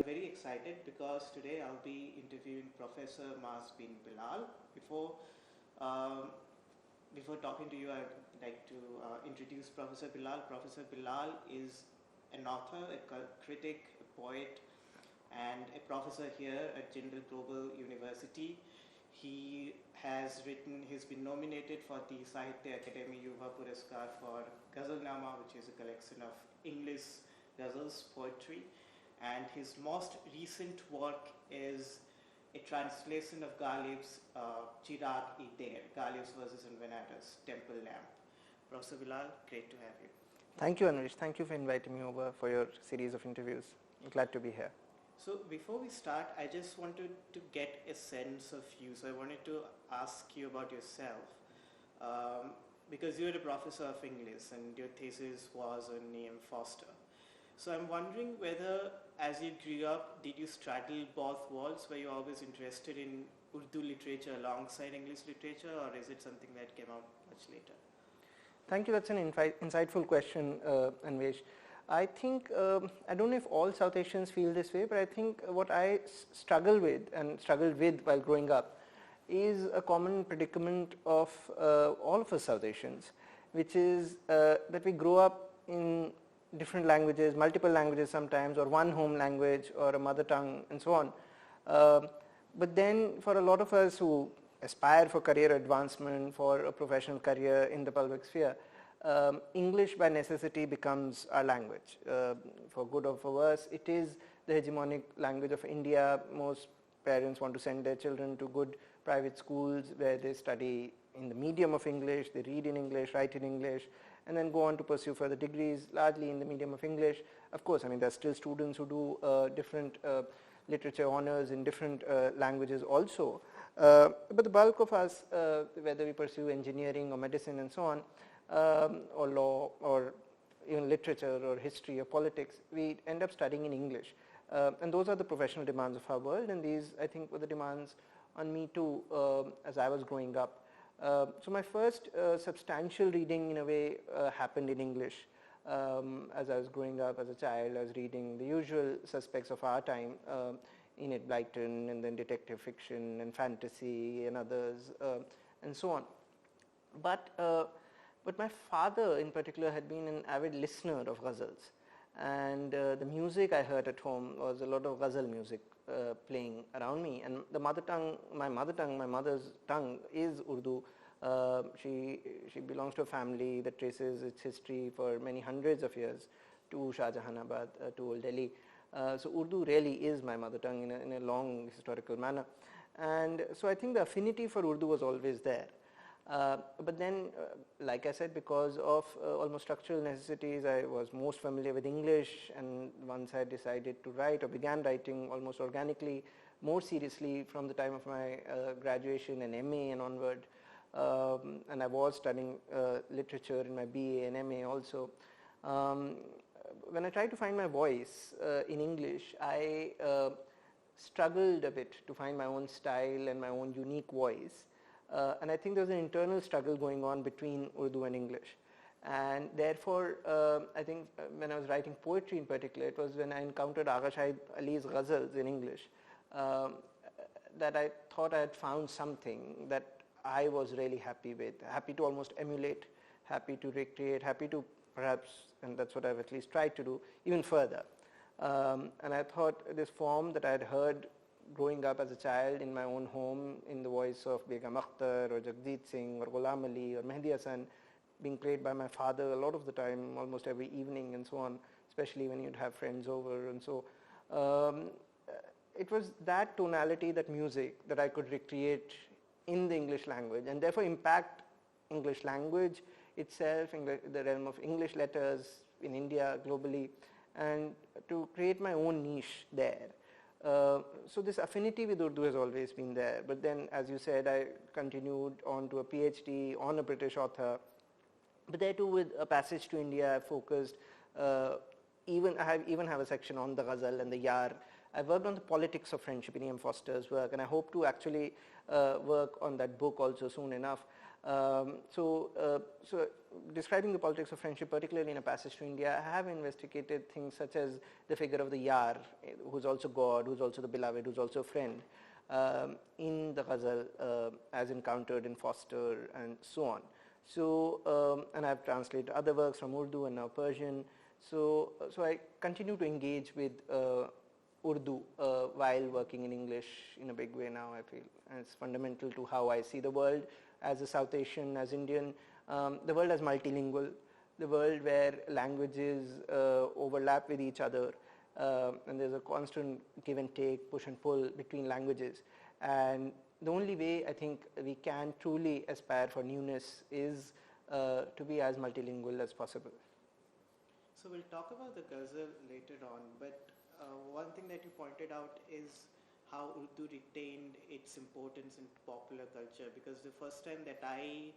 Very excited because today I'll be interviewing Professor Maaz Bin Bilal. Um, before talking to you, I'd like to introduce Professor Bilal. Professor Bilal is an author, a critic, a poet, and a professor here at Jindal Global University. He's been nominated for the Sahitya Akademi Yuva Puraskar for Ghazalnama, which is a collection of English ghazals, poetry. And his most recent work is a translation of Ghalib's Chirag-e-Der, Ghalib's verses on Banaras, Temple Lamp. Professor Bilal, great to have you. Thank you, Anvesh. Thank you for inviting me over for your series of interviews. I'm glad to be here. So before we start, I just wanted to get a sense of you. So I wanted to ask you about yourself, because you're a professor of English and your thesis was on Niam Foster. So I'm wondering whether, as you grew up, did you straddle both worlds? Were you always interested in Urdu literature alongside English literature, or is it something that came out much later? Thank you. That's an insightful question, Anvesh. I think, I don't know if all South Asians feel this way, but I think what I struggled with while growing up is a common predicament of all of us South Asians, which is that we grow up in different languages, multiple languages sometimes, or one home language or a mother tongue and so on. But then for a lot of us who aspire for career advancement, for a professional career in the public sphere, English by necessity becomes our language. For good or for worse, it is the hegemonic language of India. Most parents want to send their children to good private schools where they study in the medium of English, they read in English, write in English, and then go on to pursue further degrees largely in the medium of English. Of course, I mean, there are still students who do different literature honors in different languages also. But the bulk of us, whether we pursue engineering or medicine and so on, or law or even literature or history or politics, we end up studying in English. And those are the professional demands of our world, and these, I think, were the demands on me too as I was growing up. So my first substantial reading in a way happened in English. As I was growing up as a child, I was reading the usual suspects of our time, Enid Blyton, and then detective fiction and fantasy and others, and so on. But my father in particular had been an avid listener of ghazals, and the music I heard at home was a lot of ghazal music playing around me. And the mother's tongue is Urdu. She belongs to a family that traces its history for many hundreds of years to Shah Jahanabad, to Old Delhi. So Urdu really is my mother tongue in a long historical manner. And so I think the affinity for Urdu was always there. But then, like I said, because of almost structural necessities, I was most familiar with English, and once I decided to write or began writing almost organically, more seriously from the time of my graduation and MA and onward, and I was studying literature in my BA and MA also. When I tried to find my voice in English, I struggled a bit to find my own style and my own unique voice. And I think there was an internal struggle going on between Urdu and English. And therefore, I think when I was writing poetry in particular, it was when I encountered Agha Shahid Ali's ghazals in English that I thought I had found something that I was really happy with, happy to almost emulate, happy to recreate, happy to perhaps, and that's what I've at least tried to do, even further. And I thought this form that I had heard growing up as a child in my own home in the voice of Begum Akhtar or Jagjit Singh or Ghulam Ali or Mehdi Hasan, being played by my father a lot of the time, almost every evening and so on, especially when you'd have friends over. And so it was that tonality, that music that I could recreate in the English language and therefore impact English language itself in the realm of English letters in India, globally, and to create my own niche there. So this affinity with Urdu has always been there, but then, as you said, I continued on to a PhD on a British author, but there too with a passage to India I focused, I even have a section on the ghazal and the yar. I worked on the politics of friendship in E.M. Foster's work, and I hope to actually work on that book also soon enough. So describing the politics of friendship, particularly in A Passage to India, I have investigated things such as the figure of the Yar, who's also God, who's also the beloved, who's also a friend, in the Ghazal as encountered in Foster and so on. So, and I've translated other works from Urdu and now Persian. So I continue to engage with Urdu while working in English in a big way now, I feel. And it's fundamental to how I see the world as a South Asian, as Indian, the world as multilingual, the world where languages overlap with each other, and there's a constant give and take, push and pull between languages. And the only way I think we can truly aspire for newness is to be as multilingual as possible. So we'll talk about the Ghazal later on, but one thing that you pointed out is how Urdu retained its importance in popular culture, because the first time that I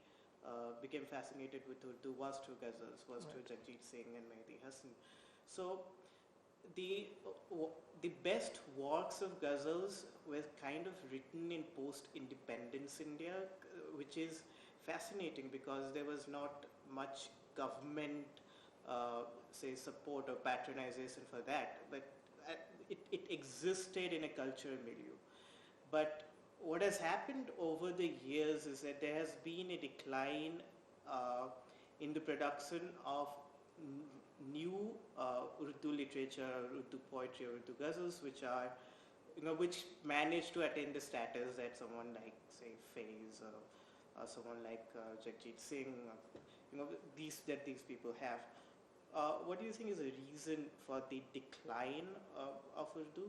became fascinated with Urdu was through Ghazals, was through Jagjit Singh and Mehdi Hasan. So the best works of Ghazals were kind of written in post-independence India, which is fascinating because there was not much government say support or patronization for that, but it existed in a cultural milieu. But what has happened over the years is that there has been a decline in the production of new Urdu literature, Urdu poetry, or Urdu ghazals, which are, which manage to attain the status that someone like, say, Faiz or someone like Jagjit Singh, these people have. What do you think is the reason for the decline of Urdu?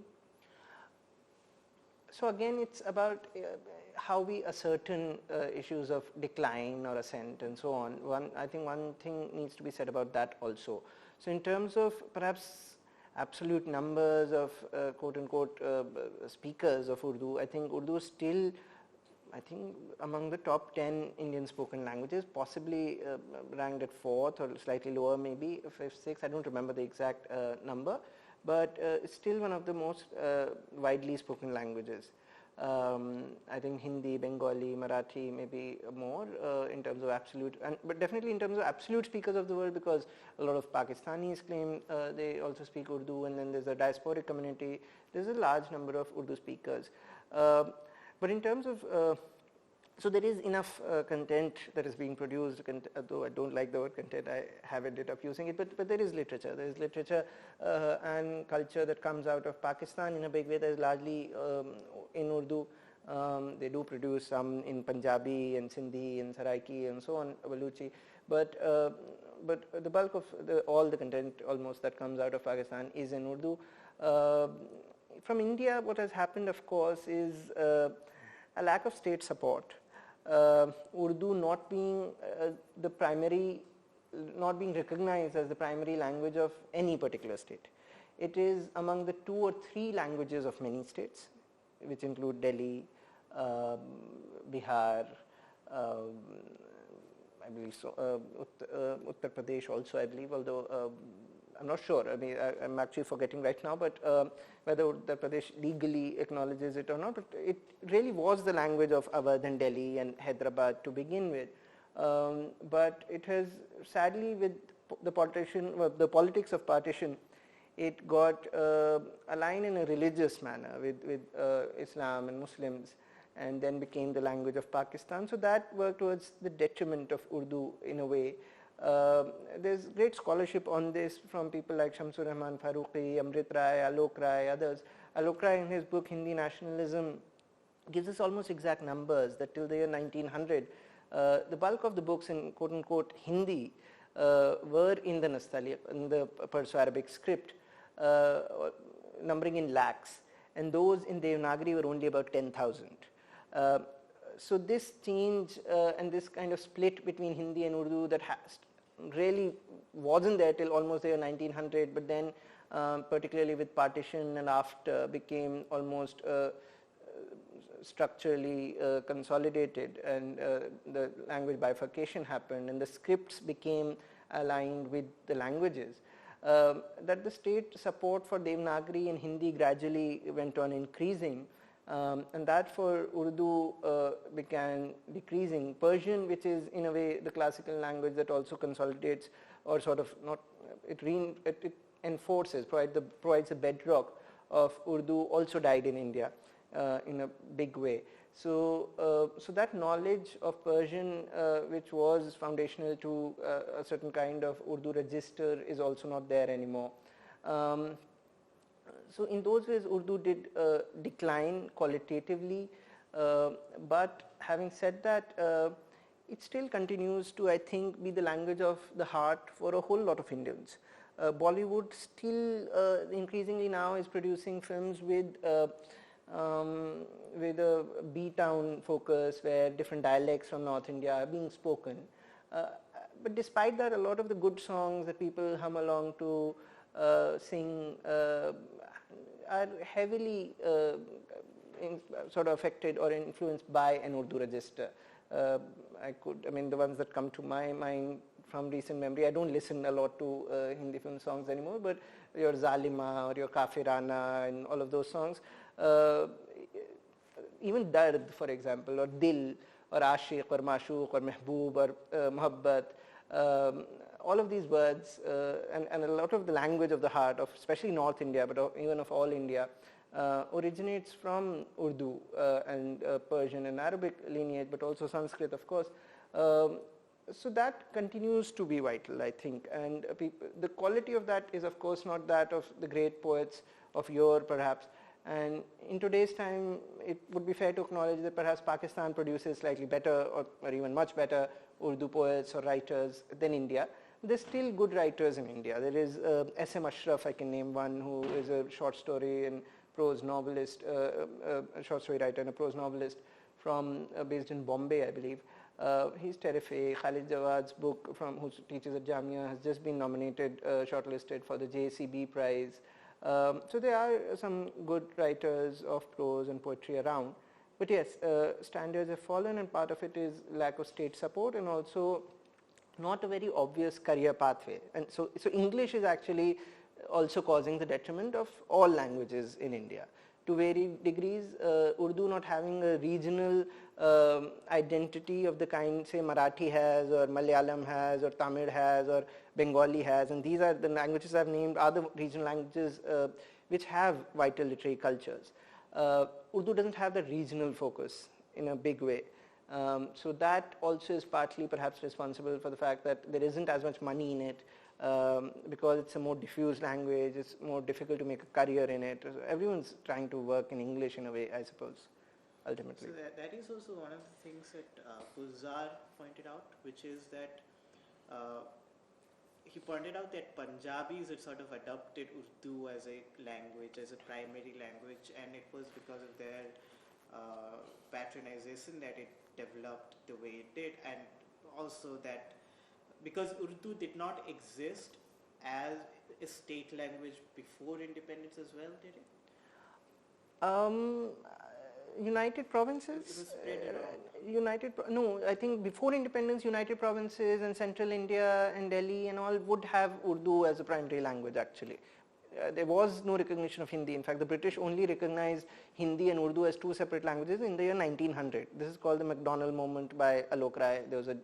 So again, it's about how we ascertain issues of decline or ascent and so on. I think one thing needs to be said about that also. So in terms of perhaps absolute numbers of quote unquote speakers of Urdu, I think Urdu is still, among the top 10 Indian spoken languages, possibly ranked at 4th or slightly lower, maybe 5th, 6th, I don't remember the exact number, but it's still one of the most widely spoken languages. I think Hindi, Bengali, Marathi maybe more in terms of absolute, but definitely in terms of absolute speakers of the world, because a lot of Pakistanis claim they also speak Urdu, and then there's a diasporic community. There's a large number of Urdu speakers. But in terms of, so there is enough content that is being produced, though I don't like the word content, I have ended up using it, but there is literature. There is literature and culture that comes out of Pakistan in a big way that is largely in Urdu. They do produce some in Punjabi and Sindhi and Saraiki and so on, Baluchi, but the bulk of all the content almost that comes out of Pakistan is in Urdu. From India, what has happened, of course, is a lack of state support. Urdu not being not being recognized as the primary language of any particular state. It is among the 2 or 3 languages of many states, which include Delhi, Bihar, I believe so, Uttar Pradesh also, I believe, although I'm not sure. I mean, I'm actually forgetting right now, but whether Uttar Pradesh legally acknowledges it or not, but it really was the language of Awadh and Delhi and Hyderabad to begin with. But it has, sadly, with the politics of partition, it got aligned in a religious manner with Islam and Muslims, and then became the language of Pakistan. So that worked towards the detriment of Urdu in a way. There's great scholarship on this from people like Shamsur Rahman Farooqi, Amrit Rai, Alok Rai, others. Alok Rai in his book Hindi Nationalism gives us almost exact numbers that till the year 1900, the bulk of the books in quote unquote Hindi were in the Nastali, in the Perso-Arabic script, numbering in lakhs, and those in Devanagari were only about 10,000. So this change and this kind of split between Hindi and Urdu that really wasn't there till almost the year 1900, but then particularly with partition and after became almost structurally consolidated, and the language bifurcation happened and the scripts became aligned with the languages. That the state support for Devanagari and Hindi gradually went on increasing, And that for Urdu began decreasing. Persian, which is in a way the classical language that also consolidates or sort of not, it enforces, provides a bedrock of Urdu, also died in India in a big way. So, so that knowledge of Persian, which was foundational to a certain kind of Urdu register, is also not there anymore. So in those ways, Urdu did decline qualitatively, but having said that, it still continues to, I think, be the language of the heart for a whole lot of Indians. Bollywood still increasingly now is producing films with a B-town focus, where different dialects from North India are being spoken. But despite that, a lot of the good songs that people hum along to, sing, are heavily sort of affected or influenced by an Urdu register. I mean, the ones that come to my mind from recent memory, I don't listen a lot to Hindi film songs anymore, but your Zalima or your Kafirana and all of those songs, even Dard, for example, or Dil, or Ashiq, or Mashuq, or Mehboob, or Muhabbat, all of these words and a lot of the language of the heart of especially North India, but even of all India, originates from Urdu and Persian and Arabic lineage, but also Sanskrit, of course. So that continues to be vital, I think, and the quality of that is, of course, not that of the great poets of yore, perhaps. And in today's time, it would be fair to acknowledge that perhaps Pakistan produces slightly better or even much better Urdu poets or writers than India. There's still good writers in India. There is S.M. Ashraf, I can name one, who is a short story and prose novelist, a short story writer and a prose novelist from based in Bombay, I believe. He's terrific. Khalid Jawad's book, who teaches at Jamia, has just been nominated, shortlisted for the JCB prize. So there are some good writers of prose and poetry around. But yes, standards have fallen, and part of it is lack of state support and also not a very obvious career pathway. And so English is actually also causing the detriment of all languages in India. To varied degrees, Urdu not having a regional identity of the kind, say, Marathi has, or Malayalam has, or Tamil has, or Bengali has, and these are the languages I've named, are the regional languages which have vital literary cultures. Urdu doesn't have the regional focus in a big way. So that also is partly perhaps responsible for the fact that there isn't as much money in it, because it's a more diffuse language, it's more difficult to make a career in it. So everyone's trying to work in English in a way, I suppose, ultimately. So that is also one of the things that Puzar pointed out, which is that he pointed out that Punjabis had sort of adopted Urdu as a language, as a primary language, and it was because of their patronization that it developed the way it did, and also that because Urdu did not exist as a state language before independence as well, did it? United Provinces? No, I think before independence, United Provinces and Central India and Delhi and all would have Urdu as a primary language, actually. There was no recognition of Hindi. In fact, the British only recognized Hindi and Urdu as two separate languages in the year 1900. This is called the MacDonald Moment by Alok Rai. There was a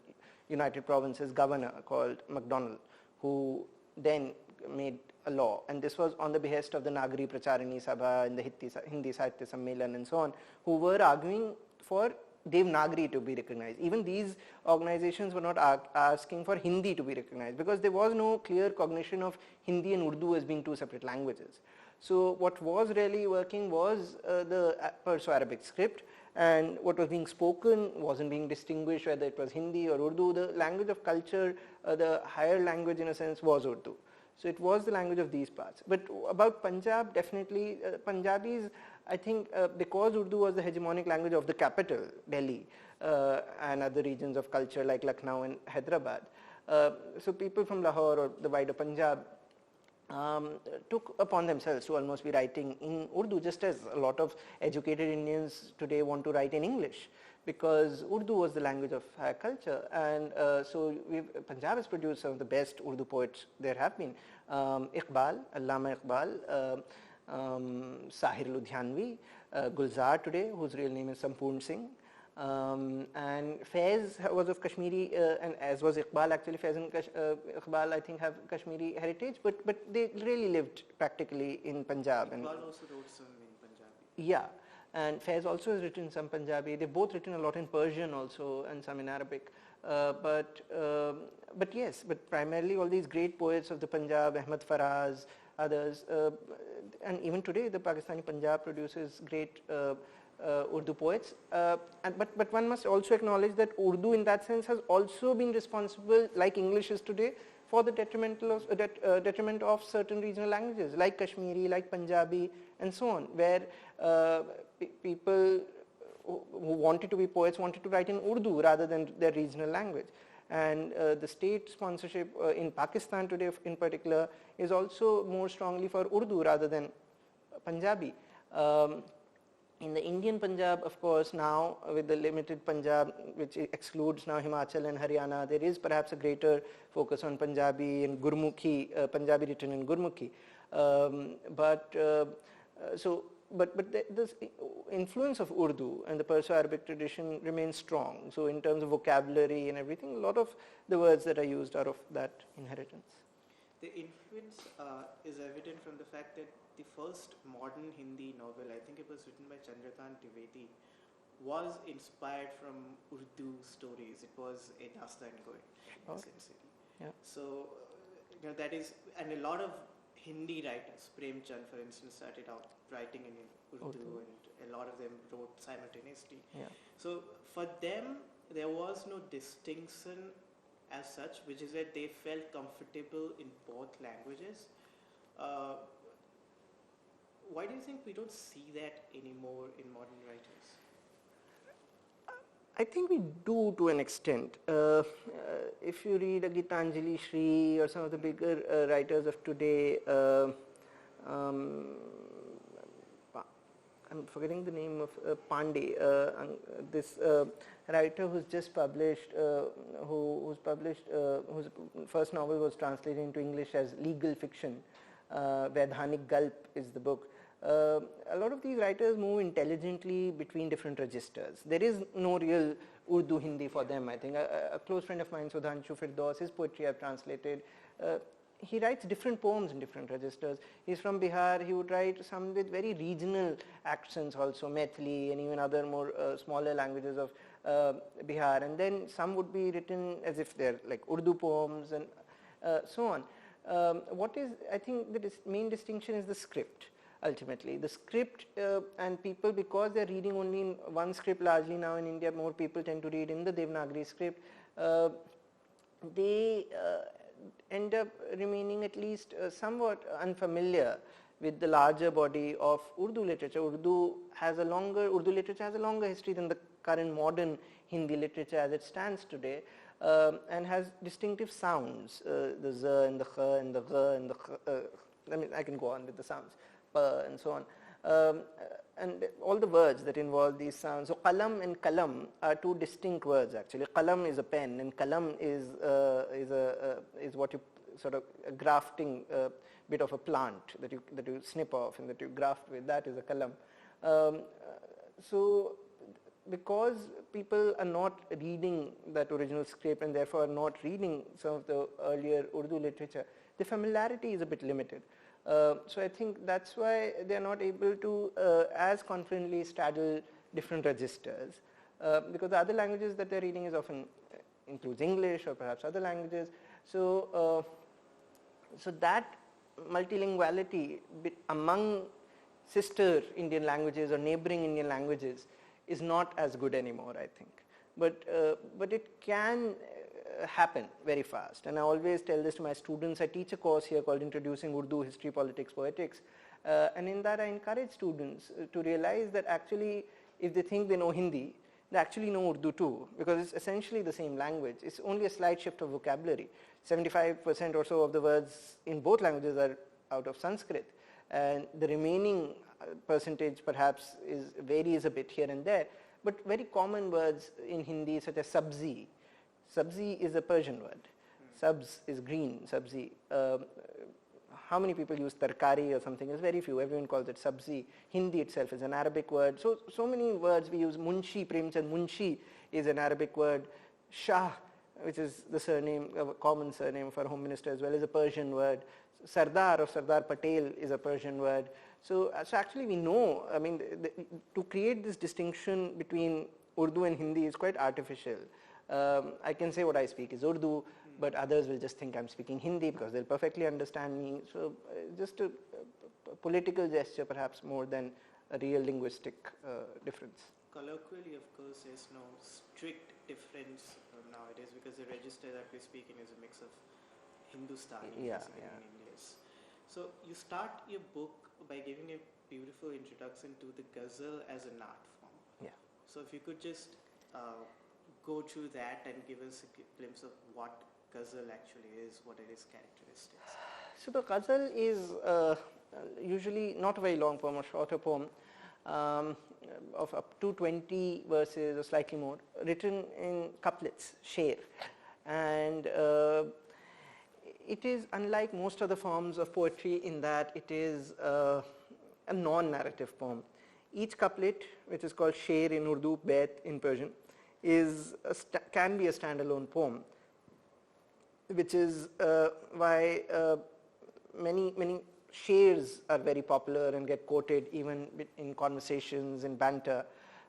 United Provinces governor called MacDonald, who then made a law, and this was on the behest of the Nagari Pracharini Sabha and the Hindi Sahitya Sammelan and so on, who were arguing for Devanagari to be recognized. Even these organizations were not asking for Hindi to be recognized, because there was no clear cognition of Hindi and Urdu as being two separate languages. So what was really working was the Perso-Arabic script, and what was being spoken wasn't being distinguished whether it was Hindi or Urdu. The language of culture, the higher language in a sense, was Urdu. So it was the language of these parts. But about Punjab, definitely Punjabis, I think because Urdu was the hegemonic language of the capital, Delhi, and other regions of culture like Lucknow and Hyderabad, so people from Lahore or the wider Punjab took upon themselves to almost be writing in Urdu, just as a lot of educated Indians today want to write in English, because Urdu was the language of higher culture. And so Punjab has produced some of the best Urdu poets there have been. Iqbal, Allama Iqbal, Sahir Ludhianvi, Gulzar today, whose real name is Sampoorn Singh. And Faiz was of Kashmiri, and as was Iqbal. Actually, Faiz and Iqbal, I think, have Kashmiri heritage, but they really lived practically in Punjab. Iqbal also wrote some in Punjabi. Yeah, and Faiz also has written some Punjabi. They've both written a lot in Persian also, and some in Arabic. But yes, but primarily all these great poets of the Punjab, Ahmad Faraz, others, and even today the Pakistani Punjab produces great Urdu poets, but one must also acknowledge that Urdu in that sense has also been responsible, like English is today, for the detriment of certain regional languages like Kashmiri, like Punjabi and so on, where people who wanted to be poets wanted to write in Urdu rather than their regional language. And the state sponsorship in Pakistan today in particular is also more strongly for Urdu rather than Punjabi. In the Indian Punjab, of course, now with the limited Punjab, which excludes now Himachal and Haryana, there is perhaps a greater focus on Punjabi and Gurmukhi, Punjabi written in Gurmukhi. But the influence of Urdu and the Perso-Arabic tradition remains strong. So in terms of vocabulary and everything, a lot of the words that are used are of that inheritance. The influence is evident from the fact that the first modern Hindi novel, I think it was written by Chandrakant, was inspired from Urdu stories. It was a dastangoi, essentially. Yeah. So, that is, and a lot of Hindi writers, Premchand, for instance, started out writing in Urdu, and a lot of them wrote simultaneously. Yeah. So, for them, there was no distinction as such, which is that they felt comfortable in both languages. Why do you think we don't see that anymore in modern writers? I think we do to an extent. If you read Gitanjali Shri or some of the bigger writers of today, I'm forgetting the name of Pandey, this writer who's just published, whose first novel was translated into English as legal fiction. Vedhanik Gulp is the book. A lot of these writers move intelligently between different registers. There is no real Urdu Hindi for them, I think. A close friend of mine, Sudhanshu Firdaus, his poetry I've translated. He writes different poems in different registers. He's from Bihar. He would write some with very regional accents also, Maithili and even other more smaller languages of Bihar. And then some would be written as if they're like Urdu poems and so on. What is, I think the main distinction is the script. Ultimately, the script and people, because they're reading only in one script largely now in India, more people tend to read in the Devanagari script. They end up remaining at least somewhat unfamiliar with the larger body of Urdu literature. Urdu literature has a longer history than the current modern Hindi literature as it stands today, and has distinctive sounds, the z and the kh and the gh and the kh, I mean, I can go on with the sounds, and so on. And all the words that involve these sounds. So qalam and kalam are two distinct words actually. Qalam is a pen and kalam is what you sort of a grafting bit of a plant that you snip off and that you graft with. That is a kalam. So because people are not reading that original script and therefore are not reading some of the earlier Urdu literature, the familiarity is a bit limited. So I think that's why they are not able to as confidently straddle different registers, because the other languages that they're reading is often includes English or perhaps other languages. So so that multilinguality among sister Indian languages or neighboring Indian languages is not as good anymore, I think. But it can happen very fast, and I always tell this to my students. I teach a course here called Introducing Urdu History, Politics, Poetics, and in that I encourage students to realize that actually if they think they know Hindi, they actually know Urdu too, because it's essentially the same language. It's only a slight shift of vocabulary. 75% or so of the words in both languages are out of Sanskrit, and the remaining percentage perhaps varies a bit here and there, but very common words in Hindi such as sabzi. Sabzi is a Persian word. Sabz is green, sabzi. how many people use tarkari or something? It's very few. Everyone calls it sabzi. Hindi itself is an Arabic word. So many words we use. Munshi, Premchand Munshi is an Arabic word. Shah, which is the surname, a common surname for Home Minister as well, is a Persian word. Sardar or Sardar Patel is a Persian word. So actually we know, I mean, to create this distinction between Urdu and Hindi is quite artificial. I can say what I speak is Urdu, but others will just think I'm speaking Hindi because they'll perfectly understand me. So just a political gesture perhaps more than a real linguistic difference. Colloquially, of course, there's no strict difference nowadays because the register that we're speaking is a mix of Hindustani and English. So you start your book by giving a beautiful introduction to the ghazal as an art form. Yeah. So if you could just go through that and give us a glimpse of what ghazal actually is, what are its characteristics. So the ghazal is usually not a very long poem, a shorter poem of up to 20 verses or slightly more, written in couplets, sher. And it is unlike most other forms of poetry in that it is a non-narrative poem. Each couplet, which is called sher in Urdu, bait in Persian, can be a standalone poem, which is why many shers are very popular and get quoted even in conversations, in banter,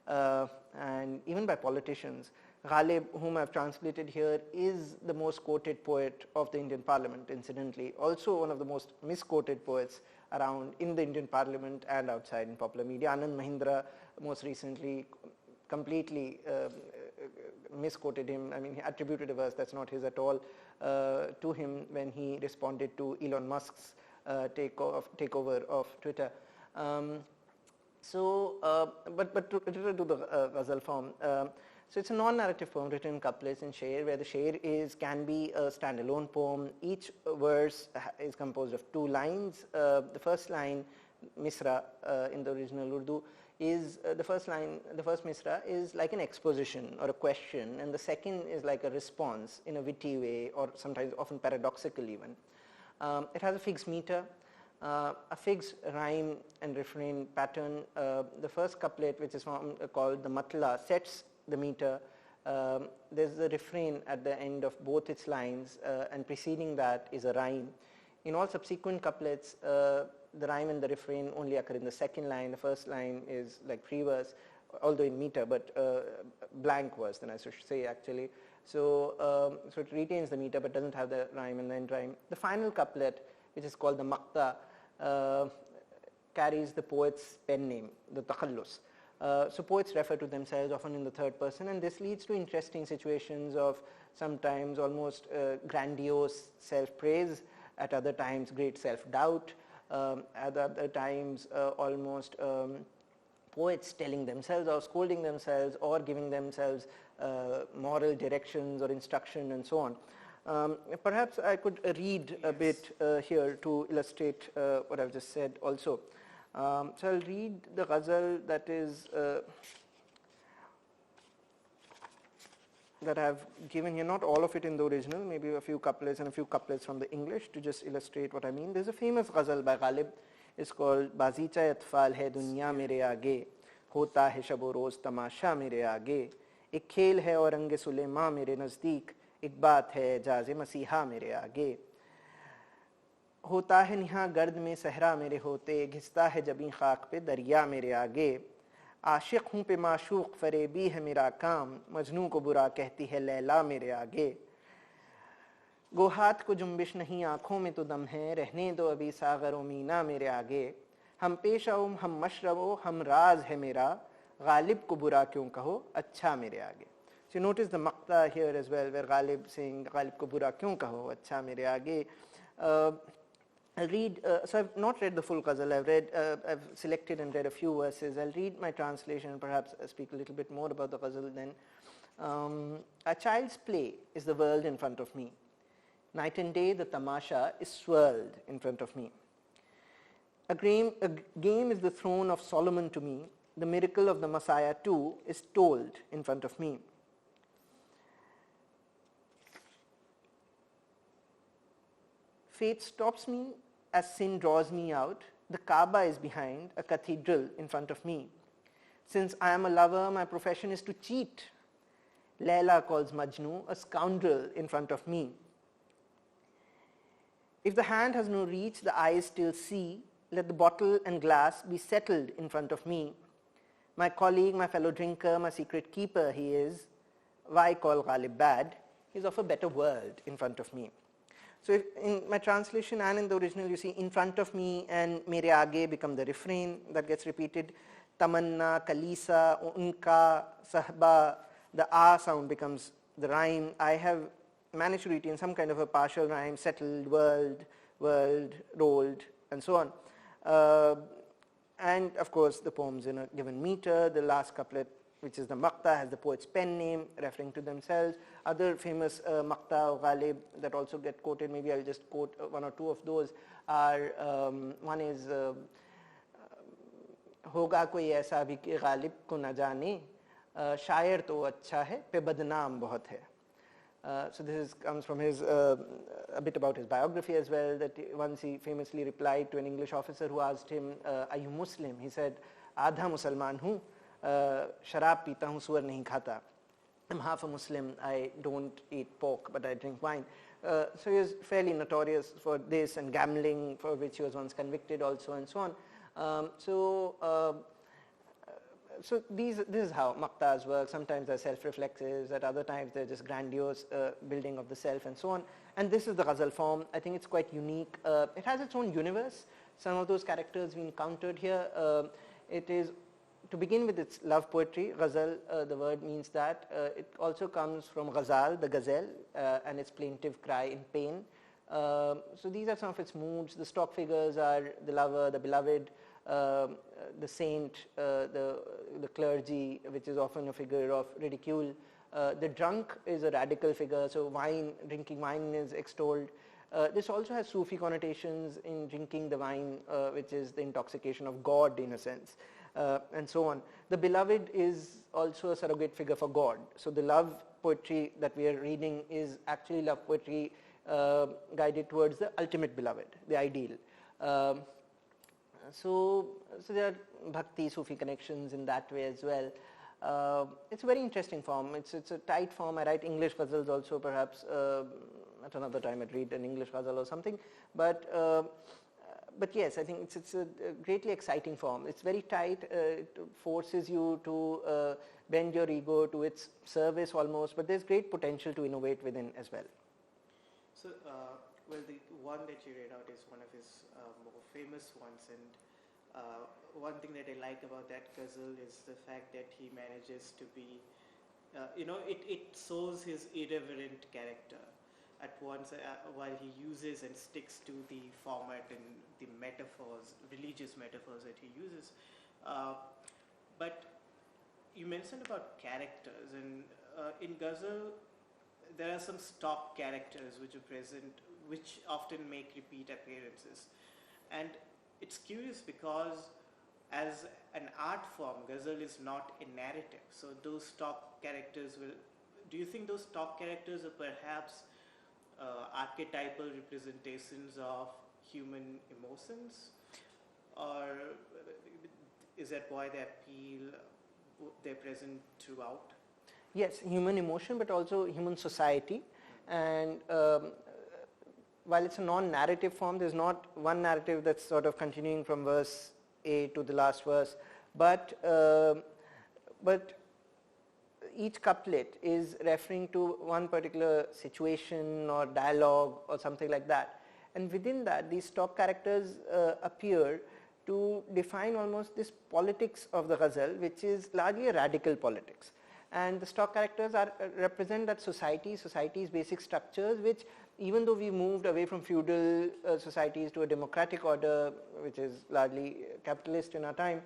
and even by politicians. Ghalib, whom I've translated here, is the most quoted poet of the Indian Parliament, incidentally. Also one of the most misquoted poets around in the Indian Parliament and outside in popular media. Anand Mahindra most recently completely misquoted him. I mean, he attributed a verse that's not his at all to him when he responded to Elon Musk's takeover of Twitter. But to return to the ghazal form, so it's a non-narrative poem written in couplets and sher, where the sher can be a standalone poem. Each verse is composed of 2 lines. The first line, misra in the original Urdu, is the first misra is like an exposition or a question, and the second is like a response in a witty way, or sometimes often paradoxical even. It has a fixed meter, a fixed rhyme and refrain pattern. The first couplet, which is called the matla, sets the meter. There's a refrain at the end of both its lines, and preceding that is a rhyme. In all subsequent couplets, the rhyme and the refrain only occur in the second line. The first line is like free verse, although in meter, but blank verse, then I should say actually. So it retains the meter but doesn't have the rhyme and the end rhyme. The final couplet, which is called the maqta, carries the poet's pen name, the takhallus. So poets refer to themselves often in the third person, and this leads to interesting situations of sometimes almost grandiose self-praise, at other times great self-doubt, at other times almost poets telling themselves or scolding themselves or giving themselves moral directions or instruction and so on. Perhaps I could read a bit here to illustrate what I've just said also. So I'll read the ghazal that is that I've given here, not all of it in the original, maybe a few couplets and a few couplets from the English to just illustrate what I mean. There's a famous ghazal by Ghalib. It's called Bazicha atfal hai dunya mere aage, hota hai shab roz tamasha mere aage, ek khel hai aur ange sulema mere nazdeek, ek baat hai jaze masiha mere aage. होता है निहा गर्द में सहरा मेरे होते, घिसता है जबी खाक पे दरिया मेरे आगे, आशिक हूँ पे माशूक फरेबी है मेरा काम, मजनू को बुरा कहती है लैला मेरे आगे, गो हाथ को जुम्बिश नहीं आँखों में तो दम है, रहने दो अभी सागर व मीना मेरे आगे, हम पेश आओ हम मशरबो हम राज है मेरा, गालिब को बुरा क्यों कहो अच्छा मेरे आगे. So you notice the maqta here as well, where Ghalib saying Ghalib को बुरा क्यों कहो अच्छा मेरे आगे. I'll read, so I've not read the full ghazal, I've selected and read a few verses. I'll read my translation and perhaps speak a little bit more about the ghazal then. A child's play is the world in front of me. Night and day the tamasha is swirled in front of me. A game is the throne of Solomon to me. The miracle of the Messiah too is told in front of me. Fate stops me as sin draws me out, the Kaaba is behind, a cathedral in front of me. Since I am a lover, my profession is to cheat. Layla calls Majnu a scoundrel in front of me. If the hand has no reach, the eyes still see. Let the bottle and glass be settled in front of me. My colleague, my fellow drinker, my secret keeper he is. Why call Ghalib bad? He is of a better world in front of me. So if in my translation and in the original you see in front of me and mere aage become the refrain that gets repeated. Tamanna, Kalisa, Unka, Sahba, the A sound becomes the rhyme. I have managed to retain some kind of a partial rhyme, settled, world, rolled, and so on. And of course the poems in a given meter. The last couplet, which is the Maqta, has the poet's pen name referring to themselves. Other famous Maqta or Ghalib that also get quoted, maybe I'll just quote one or two of those, are one is होगा कोई ऐसा भी कि गालिब को न जाने शायर तो अच्छा है पे बदनाम बहुत है. So this comes from his a bit about his biography as well, that once he famously replied to an English officer who asked him, are you Muslim? He said, आधा मुसलमान हूँ, शराब पीता हूँ, सुअर नहीं खाता. I'm half a Muslim, I don't eat pork but I drink wine. So he was fairly notorious for this, and gambling, for which he was once convicted also, and so on. So this is how Maqtas work. Sometimes they're self-reflexives, at other times they're just grandiose building of the self and so on. And this is the Ghazal form. I think it's quite unique. It has its own universe. Some of those characters we encountered here. It is, to begin with, it's love poetry. Ghazal, the word means that. It also comes from Ghazal, the gazelle, and its plaintive cry in pain. So these are some of its moods. The stock figures are the lover, the beloved, the saint, the clergy, which is often a figure of ridicule. The drunk is a radical figure, so drinking wine is extolled. This also has Sufi connotations in drinking the wine, which is the intoxication of God in a sense, and so on. The beloved is also a surrogate figure for God. So the love poetry that we are reading is actually love poetry guided towards the ultimate beloved, the ideal. So there are bhakti, Sufi connections in that way as well. It's a very interesting form. It's a tight form. I write English ghazals also, perhaps at another time I'd read an English ghazal or something. But yes, I think it's a greatly exciting form. It's very tight. It forces you to bend your ego to its service almost, but there's great potential to innovate within as well. So, well, the one that you read out is one of his more famous ones, and one thing that I like about that ghazal is the fact that he manages to be, it shows his irreverent character at once, while he uses and sticks to the format and the metaphors, religious metaphors that he uses. But you mentioned about characters, and in ghazal, there are some stock characters which are present, which often make repeat appearances. And it's curious because as an art form, ghazal is not a narrative. So those stock characters do you think those stock characters are perhaps archetypal representations of human emotions? Or is that why they're present throughout? Yes, human emotion, but also human society. And while it's a non-narrative form, there's not one narrative that's sort of continuing from verse A to the last verse, but each couplet is referring to one particular situation or dialogue or something like that. And within that, these stock characters appear to define almost this politics of the ghazal, which is largely a radical politics. And the stock characters represent that society's basic structures, which even though we moved away from feudal societies to a democratic order, which is largely capitalist in our time,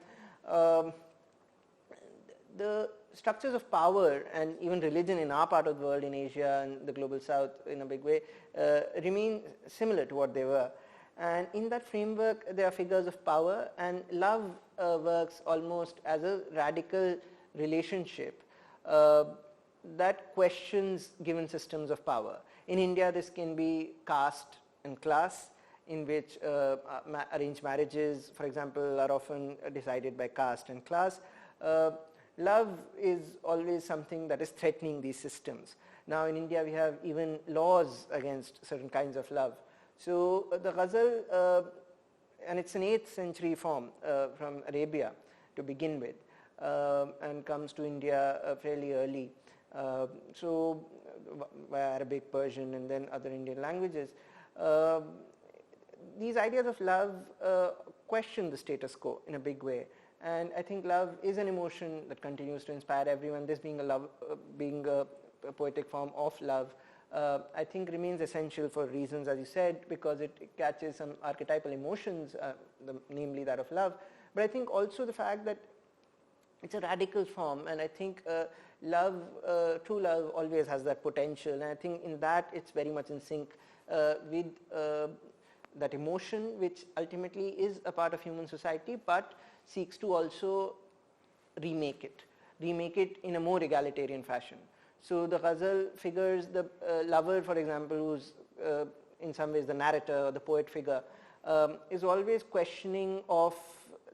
the structures of power and even religion in our part of the world, in Asia and the global south in a big way, remain similar to what they were. And in that framework, there are figures of power, and love works almost as a radical relationship that questions given systems of power. In India, this can be caste and class. in which arranged marriages, for example, are often decided by caste and class. Love is always something that is threatening these systems. Now in India we have even laws against certain kinds of love. So the ghazal, and it's an 8th century form from Arabia to begin with, and comes to India fairly early. So by Arabic, Persian and then other Indian languages. These ideas of love question the status quo in a big way, and I think love is an emotion that continues to inspire everyone. This being a poetic form of love, I think remains essential for reasons, as you said, because it catches some archetypal emotions, namely that of love, but I think also the fact that it's a radical form, and I think love, true love always has that potential, and I think in that it's very much in sync with that emotion, which ultimately is a part of human society but seeks to also remake it in a more egalitarian fashion. So the ghazal figures the lover, for example, who's in some ways the narrator or the poet figure, is always questioning of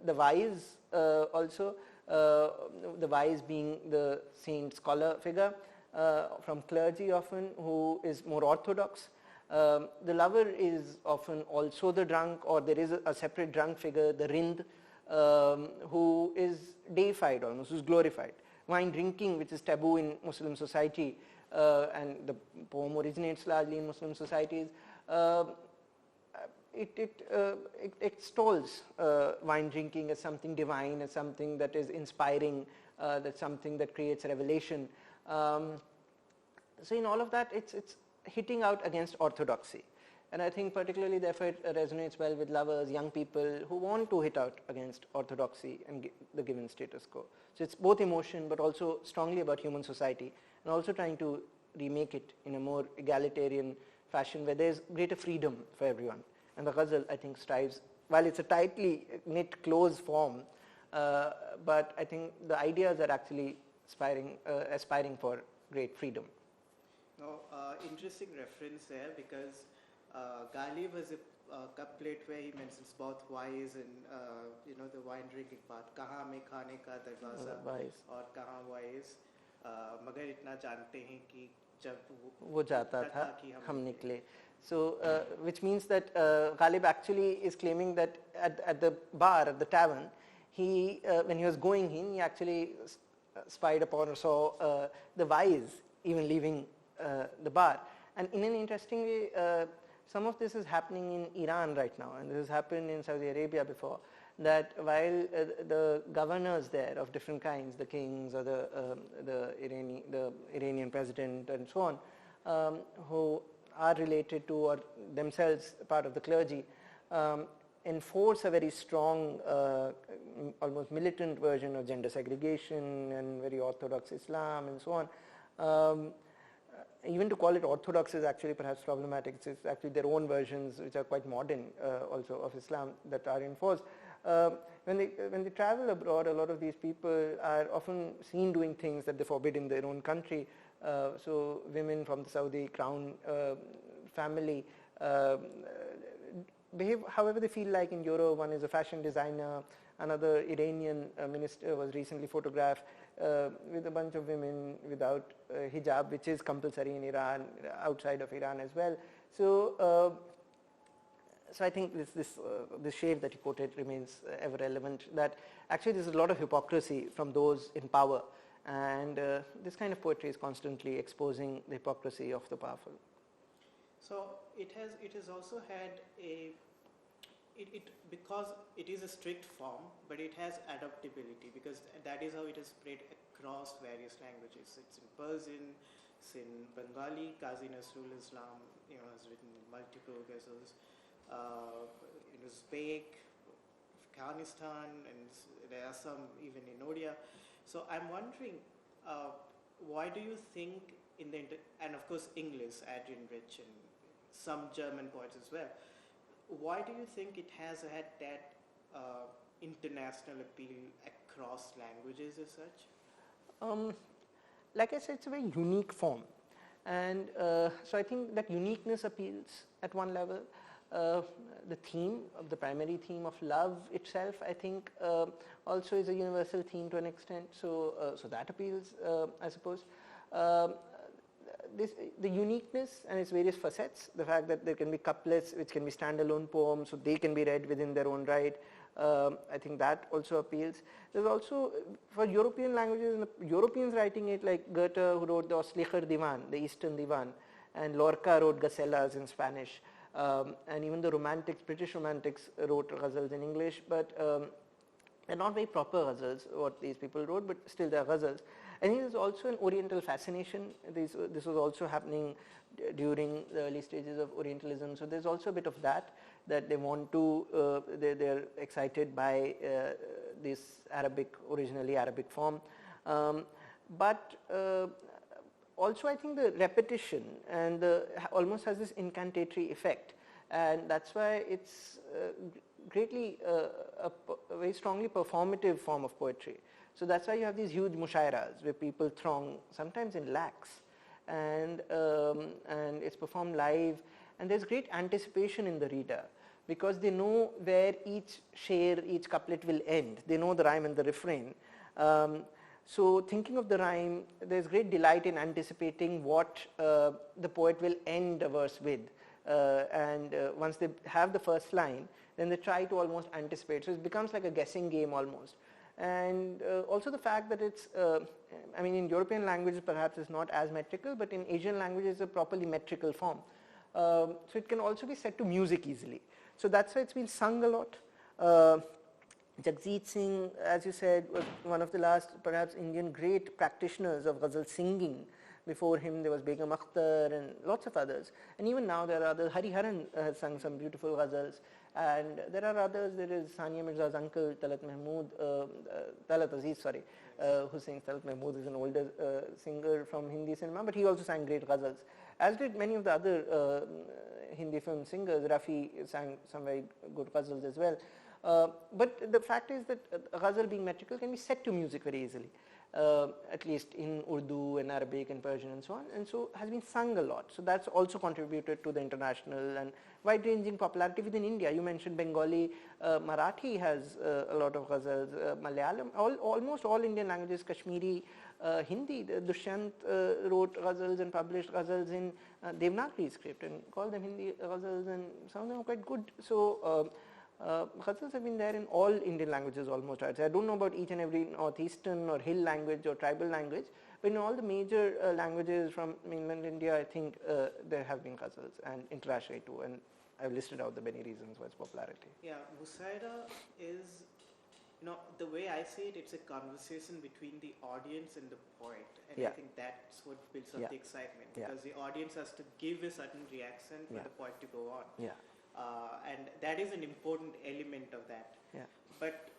the wise also, the wise being the saint scholar figure from clergy often, who is more orthodox. The lover is often also the drunk, or there is a separate drunk figure, the rind, who is deified almost, who is glorified. Wine drinking, which is taboo in Muslim society, and the poem originates largely in Muslim societies, it extols wine drinking as something divine, as something that is inspiring, that's something that creates revelation. So in all of that, it's hitting out against orthodoxy, and I think particularly therefore it resonates well with lovers, young people who want to hit out against orthodoxy and the given status quo. So it's both emotion but also strongly about human society, and also trying to remake it in a more egalitarian fashion where there's greater freedom for everyone. And the ghazal, I think, strives, while it's a tightly knit, close form, but I think the ideas are actually aspiring for great freedom. Now, interesting reference there, because Ghalib has a couplet where he mentions both wise and the wine drinking part. Kahan mein khane ka darwaza, or kahan wise, magar itna jante hain ki jab wo jata tha hum nikle. So which means that Ghalib actually is claiming that at the bar, at the tavern, he when he was going in, he actually spied upon or saw the wise even leaving the bar. And in an interesting way, some of this is happening in Iran right now, and this has happened in Saudi Arabia before, that while the governors there of different kinds, the kings or the Iranian president and so on, who are related to or themselves part of the clergy, enforce a very strong, almost militant version of gender segregation and very orthodox Islam and so on. Even to call it orthodox is actually perhaps problematic. It's actually their own versions, which are quite modern also, of Islam that are enforced. When they travel abroad, a lot of these people are often seen doing things that they forbid in their own country. So women from the Saudi crown family behave however they feel like in Europe. One is a fashion designer. Another Iranian minister was recently photographed with a bunch of women without hijab, which is compulsory in Iran, outside of Iran as well. So, so I think this shade that you quoted remains ever relevant, that actually there's a lot of hypocrisy from those in power, and this kind of poetry is constantly exposing the hypocrisy of the powerful. So it has also had because it is a strict form, but it has adaptability, because that is how it is spread across various languages. It's in Persian, it's in Bengali. Qazi Nasrul Islam, has written multiple ghazals. In Uzbek, Afghanistan, and there are some even in Odia. So I'm wondering, why do you think and of course English, Adrian Rich, and some German poets as well, why do you think it has had that international appeal across languages as such? Like I said, it's a very unique form, and so I think that uniqueness appeals at one level. the theme, of the primary theme of love itself, I think also is a universal theme to an extent. So that appeals, I suppose. The uniqueness and its various facets, the fact that there can be couplets which can be standalone poems, so they can be read within their own right. I think that also appeals. There's also, for European languages, and the Europeans writing it, like Goethe, who wrote the Ostlicher Divan, the Eastern Divan, and Lorca wrote Gacelas in Spanish, and even the Romantics, British Romantics wrote ghazals in English, but they're not very proper ghazals, what these people wrote, but still they're ghazals. I think there's also an Oriental fascination. This was also happening during the early stages of Orientalism. So there's also a bit of that they want to, they're excited by this originally Arabic form. But also I think the repetition and almost has this incantatory effect. And that's why it's greatly a very strongly performative form of poetry. So that's why you have these huge mushairas where people throng, sometimes in lakhs, and it's performed live, and there's great anticipation in the reader because they know where each sher, each couplet will end. They know the rhyme and the refrain. So thinking of the rhyme, there's great delight in anticipating what the poet will end a verse with. And once they have the first line, then they try to almost anticipate. So it becomes like a guessing game almost. And also the fact that it's, I mean in European languages perhaps it's not as metrical, but in Asian languages it's a properly metrical form. So it can also be set to music easily. So that's why it's been sung a lot. Jagjit Singh, as you said, was one of the last perhaps Indian great practitioners of ghazal singing. Before him there was Begum Akhtar and lots of others. And even now there are others. Hariharan has sung some beautiful ghazals. And there are others. There is Sania Mirza's uncle, Talat Aziz, who sings. Talat Mahmood is an older singer from Hindi cinema, but he also sang great ghazals, as did many of the other Hindi film singers. Rafi sang some very good ghazals as well. But the fact is that ghazal being metrical can be set to music very easily. At least in Urdu and Arabic and Persian and so on, and so has been sung a lot. So that's also contributed to the international and wide-ranging popularity within India. You mentioned Bengali, Marathi has a lot of ghazals, Malayalam, almost all Indian languages, Kashmiri, Hindi. Dushyant wrote ghazals and published ghazals in Devanagari script and called them Hindi ghazals, and some of them are quite good. So ghazals have been there in all Indian languages almost. I don't know about each and every northeastern or hill language or tribal language, but in all the major languages from mainland India, I think there have been ghazals, and internationally too. And I've listed out the many reasons for its popularity. Yeah, Musaira is, the way I see it, it's a conversation between the audience and the poet. And I think that's what builds up the excitement, because the audience has to give a certain reaction for the poet to go on. Yeah. And that is an important element of that. Yeah. But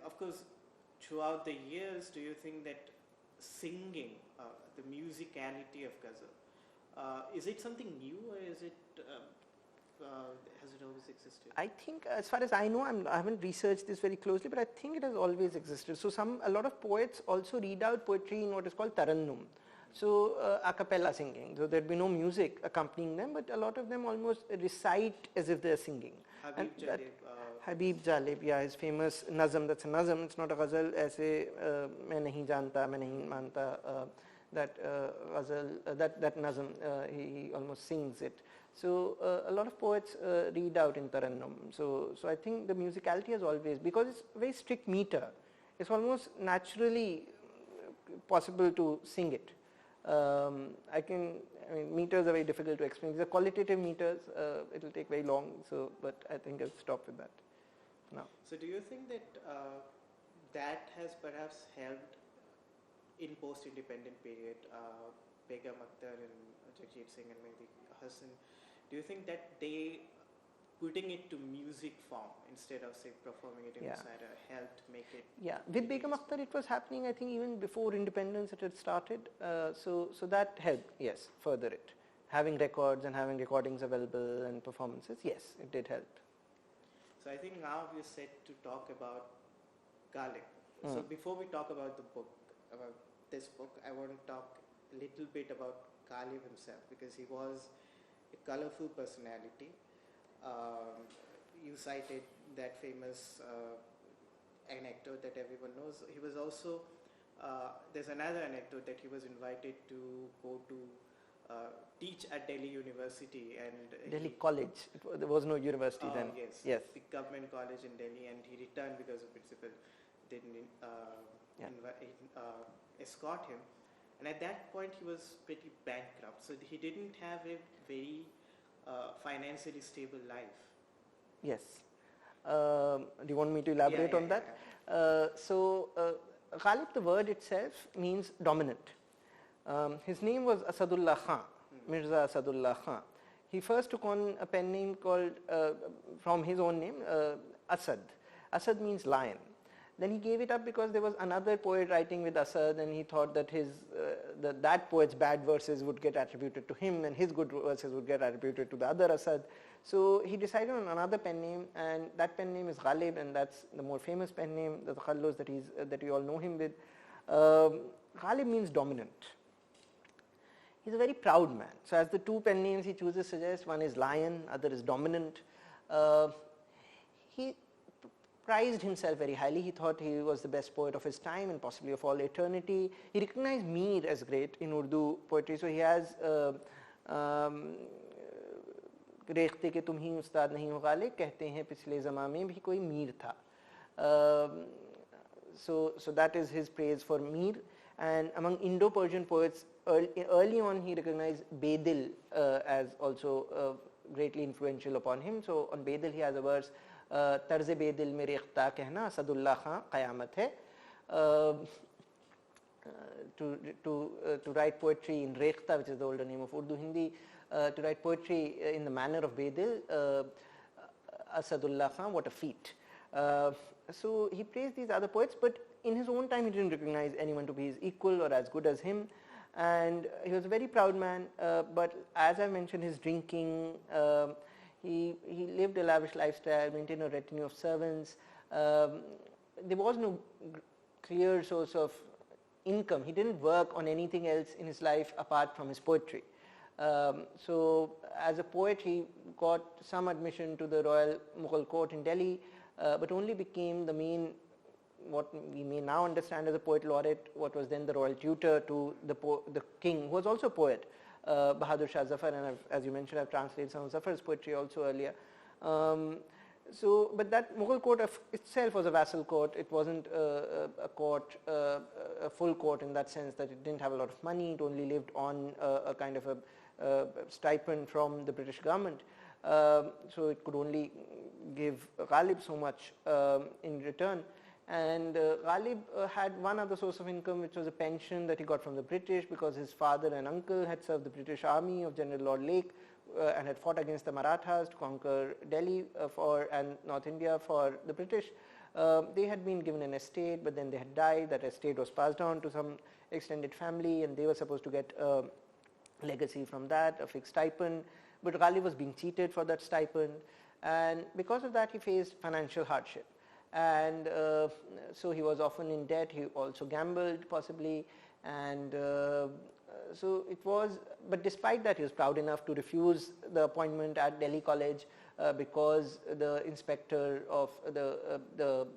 of course, throughout the years, do you think that singing, the musicality of ghazal, is it something new, or is it has it always existed? I think, as far as I know, I haven't researched this very closely, but I think it has always existed. So a lot of poets also read out poetry in what is called tarannum. So a cappella singing, so there'd be no music accompanying them, but a lot of them almost recite as if they're singing. Habib Jalib, his famous nazam, that's a nazam, it's not a ghazal, aise main nahi janta, main nahi manta, that ghazal, that nazam, he almost sings it. So a lot of poets read out in tarannum. So I think the musicality has always, because it's very strict meter, it's almost naturally possible to sing it. Meters are very difficult to explain. These are qualitative meters. It will take very long. But I think I'll stop with that now. So, do you think that that has perhaps helped in post-independent period, Begum Akhtar and Jagjit Singh and Mehdi Hasan? Do you think that they putting it to music form instead of, say, performing it in Musaira helped make it? Yeah, with Begum Akhtar it was happening, I think, even before independence it had started. So that helped, yes, further it. Having records and having recordings available and performances, yes, it did help. So I think now we're set to talk about Ghalib. So before we talk about the book, about this book, I want to talk a little bit about Ghalib himself, because he was a colorful personality. You cited that famous anecdote that everyone knows. He was also, there's another anecdote that he was invited to go to teach at Delhi University and Delhi College. There was no university then. Yes, yes, the government college in Delhi, and he returned because the principal didn't escort him. And at that point, he was pretty bankrupt, so he didn't have a very financially stable life. Yes. Do you want me to elaborate on that? Ghalib, the word itself means dominant. His name was Asadullah Khan, Mirza Asadullah Khan. He first took on a pen name called, from his own name, Asad. Asad means lion. Then he gave it up because there was another poet writing with Asad, and he thought that that poet's bad verses would get attributed to him and his good verses would get attributed to the other Asad. So he decided on another pen name, and that pen name is Ghalib, and that's the more famous pen name, the takhallos that we all know him with. Ghalib means dominant. He's a very proud man. So as the two pen names he chooses suggest, one is lion, other is dominant. He prized himself very highly. He thought he was the best poet of his time and possibly of all eternity. He recognized Mir as great in Urdu poetry. So he has रेख्ते के तुम ही उस्ताद नहीं हो गालिब कहते हैं पिछले ज़माने में भी कोई मीर था. So that is his praise for Mir. And among Indo-Persian poets, early on he recognized Bedil as also greatly influential upon him. So on Bedil he has a verse, तर्ज़ बेदिल में रेख्ता कहना असदुल्ला खां क़यामत है. To write poetry in Rekhta, which is the older name of Urdu Hindi, to write poetry in the manner of Bedil, Asadullah Khan, what a feat. So he praised these other poets, but in his own time he didn't recognize anyone to be his equal or as good as him, and he was a very proud man, but as I mentioned, his drinking, he lived a lavish lifestyle, maintained a retinue of servants. There was no clear source of income. He didn't work on anything else in his life apart from his poetry. So as a poet he got some admission to the Royal Mughal Court in Delhi, but only became the main, what we may now understand as a poet laureate, what was then the royal tutor to the king, who was also a poet, Bahadur Shah Zafar, and as you mentioned, I've translated some of Zafar's poetry also earlier. But that Mughal court itself was a vassal court. It wasn't a court, a full court in that sense that it didn't have a lot of money. It only lived on a kind of a stipend from the British government. So it could only give Ghalib so much in return. And Ghalib had one other source of income, which was a pension that he got from the British, because his father and uncle had served the British army of General Lord Lake and had fought against the Marathas to conquer Delhi and North India for the British. They had been given an estate, but then they had died. That estate was passed on to some extended family, and they were supposed to get a legacy from that, a fixed stipend. But Ghalib was being cheated for that stipend, and because of that he faced financial hardship. And so he was often in debt. He also gambled possibly, and so it was, but despite that he was proud enough to refuse the appointment at Delhi College because the inspector of the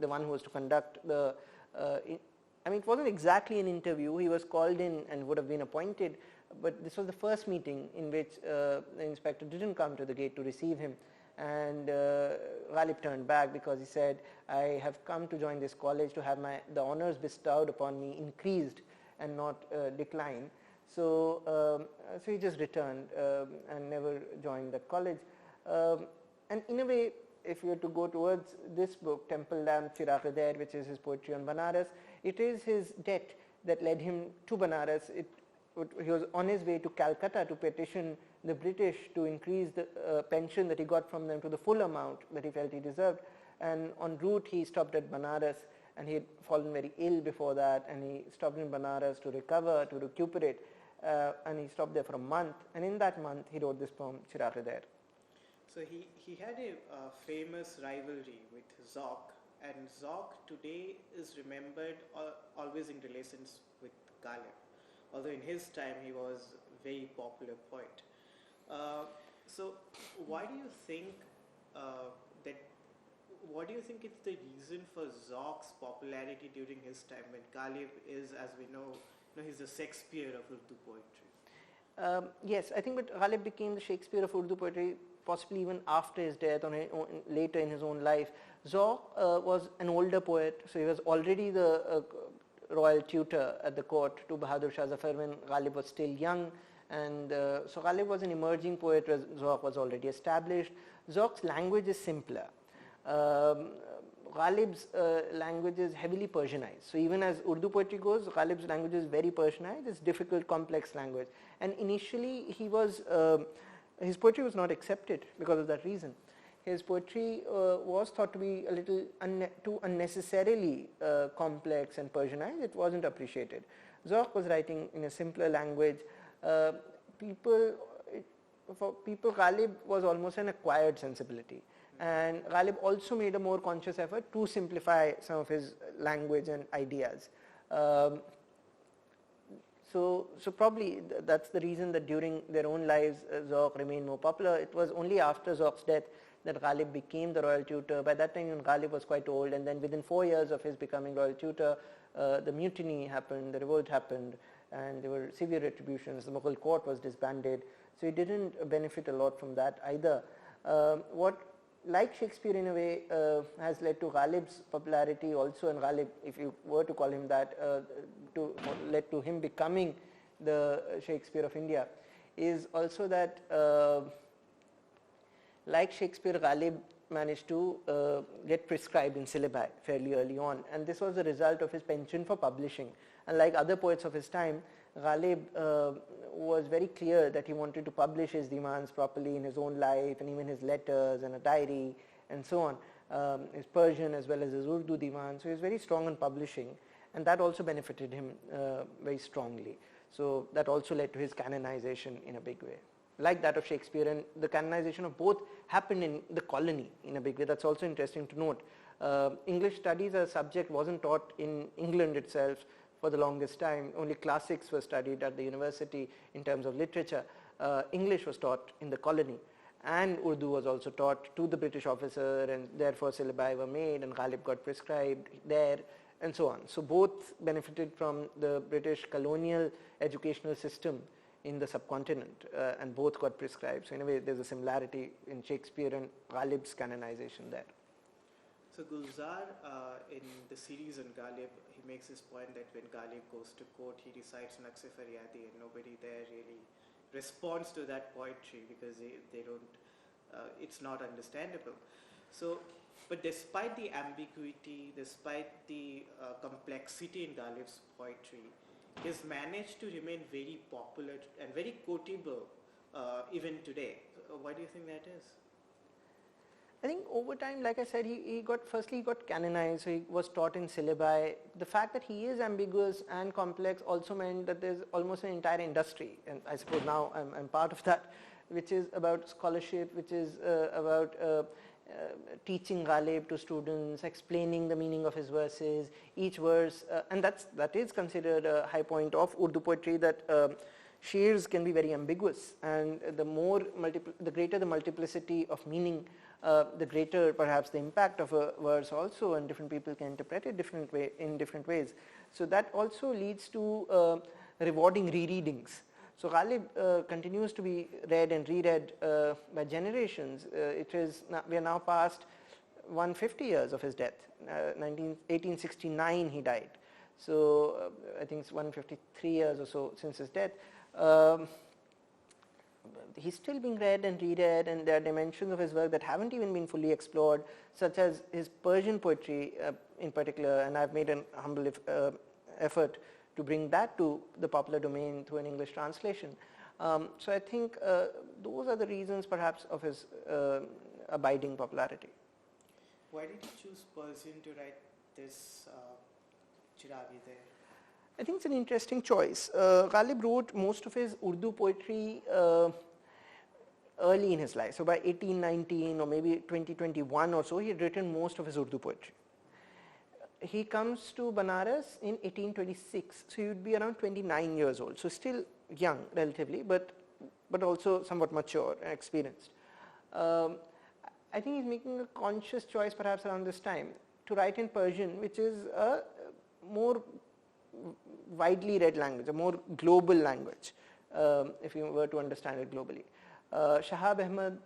one who was to conduct the I mean, it wasn't exactly an interview. He was called in and would have been appointed, but this was the first meeting in which the inspector didn't come to the gate to receive him. And Ghalib turned back because he said, I have come to join this college to have the honors bestowed upon me increased and not declined. So he just returned and never joined that college. And in a way, if you were to go towards this book, Temple Lamp Chirag-e-Dair, which is his poetry on Banaras, it is his debt that led him to Banaras. He was on his way to Calcutta to petition the British to increase the pension that he got from them to the full amount that he felt he deserved. And en route he stopped at Banaras, and he had fallen very ill before that, and he stopped in Banaras to recover, to recuperate, and he stopped there for a month, and in that month he wrote this poem, Chirag-e-Dair. So he had a famous rivalry with Zauq, and Zauq today is remembered always in relations with Ghalib, although in his time he was a very popular poet. So why do you think that? What do you think is the reason for Zauq's popularity during his time when Ghalib is, as we know, he's the Shakespeare of Urdu poetry? Yes, I think but Ghalib became the Shakespeare of Urdu poetry possibly even after his death or later in his own life. Zauq was an older poet, so he was already the royal tutor at the court to Bahadur Shah Zafar when Ghalib was still young, and so Ghalib was an emerging poet whereas Zauq was already established. Zauq's language is simpler. Ghalib's language is heavily Persianized. So even as Urdu poetry goes, Ghalib's language is very Persianized. It's difficult, complex language. And initially he was, his poetry was not accepted because of that reason. His poetry was thought to be a little too unnecessarily complex and Persianized. It wasn't appreciated. Zauq was writing in a simpler language. For people, Ghalib was almost an acquired sensibility. And Ghalib also made a more conscious effort to simplify some of his language and ideas. So probably that's the reason that during their own lives Zauq remained more popular. It was only after Zauq's death that Ghalib became the royal tutor. By that time Ghalib was quite old, and then within 4 years of his becoming royal tutor, the mutiny happened, the revolt happened, and there were severe retributions. The Mughal court was disbanded, so he didn't benefit a lot from that either. What, like Shakespeare in a way, has led to Ghalib's popularity also, and Ghalib, if you were to call him that, led to him becoming the Shakespeare of India, is also that like Shakespeare, Ghalib managed to get prescribed in syllabi fairly early on, and this was a result of his penchant for publishing. And like other poets of his time, Ghalib was very clear that he wanted to publish his demands properly in his own life, and even his letters and a diary and so on, his Persian as well as his Urdu demands. So he was very strong on publishing, and that also benefited him very strongly. So that also led to his canonization in a big way. Like that of Shakespeare, and the canonization of both happened in the colony in a big way. That's also interesting to note. English studies as a subject wasn't taught in England itself for the longest time. Only classics were studied at the university in terms of literature. English was taught in the colony, and Urdu was also taught to the British officer, and therefore syllabi were made and Ghalib got prescribed there and so on. So both benefited from the British colonial educational system in the subcontinent, and both got prescribed. So in a way there's a similarity in Shakespeare and Ghalib's canonization there. So Gulzar, in the series on Ghalib, he makes this point that when Ghalib goes to court, he recites Naqsh Faryadi, and nobody there really responds to that poetry because they don't, it's not understandable. So, but despite the ambiguity, despite the complexity in Ghalib's poetry, he's managed to remain very popular and very quotable even today. Why do you think that is? I think over time, like I said, he got canonized, so he was taught in syllabi. The fact that he is ambiguous and complex also meant that there's almost an entire industry, and I suppose now I'm part of that, which is about scholarship, which is about teaching Ghalib to students, explaining the meaning of his verses, each verse, and that is considered a high point of Urdu poetry, that sheers can be very ambiguous, and the greater the multiplicity of meaning, the greater perhaps the impact of a verse also, and different people can interpret it in different ways. So that also leads to rewarding rereadings. So Ghalib continues to be read and reread by generations. We are now past 150 years of his death. 1869 he died. So I think it's 153 years or so since his death. He's still being read and reread, and there are dimensions of his work that haven't even been fully explored, such as his Persian poetry in particular, and I've made an humble effort to bring that to the popular domain through an English translation. So I think those are the reasons perhaps of his abiding popularity. Why did you choose Persian to write this Chiragi there? I think it's an interesting choice. Ghalib wrote most of his Urdu poetry early in his life. So by 1819 or maybe 2021 or so, he had written most of his Urdu poetry. He comes to Banaras in 1826, so he would be around 29 years old, so still young relatively, but but also somewhat mature and experienced. I think he's making a conscious choice perhaps around this time to write in Persian, which is a more widely read language, a more global language, if you were to understand it globally. Shahab Ahmad,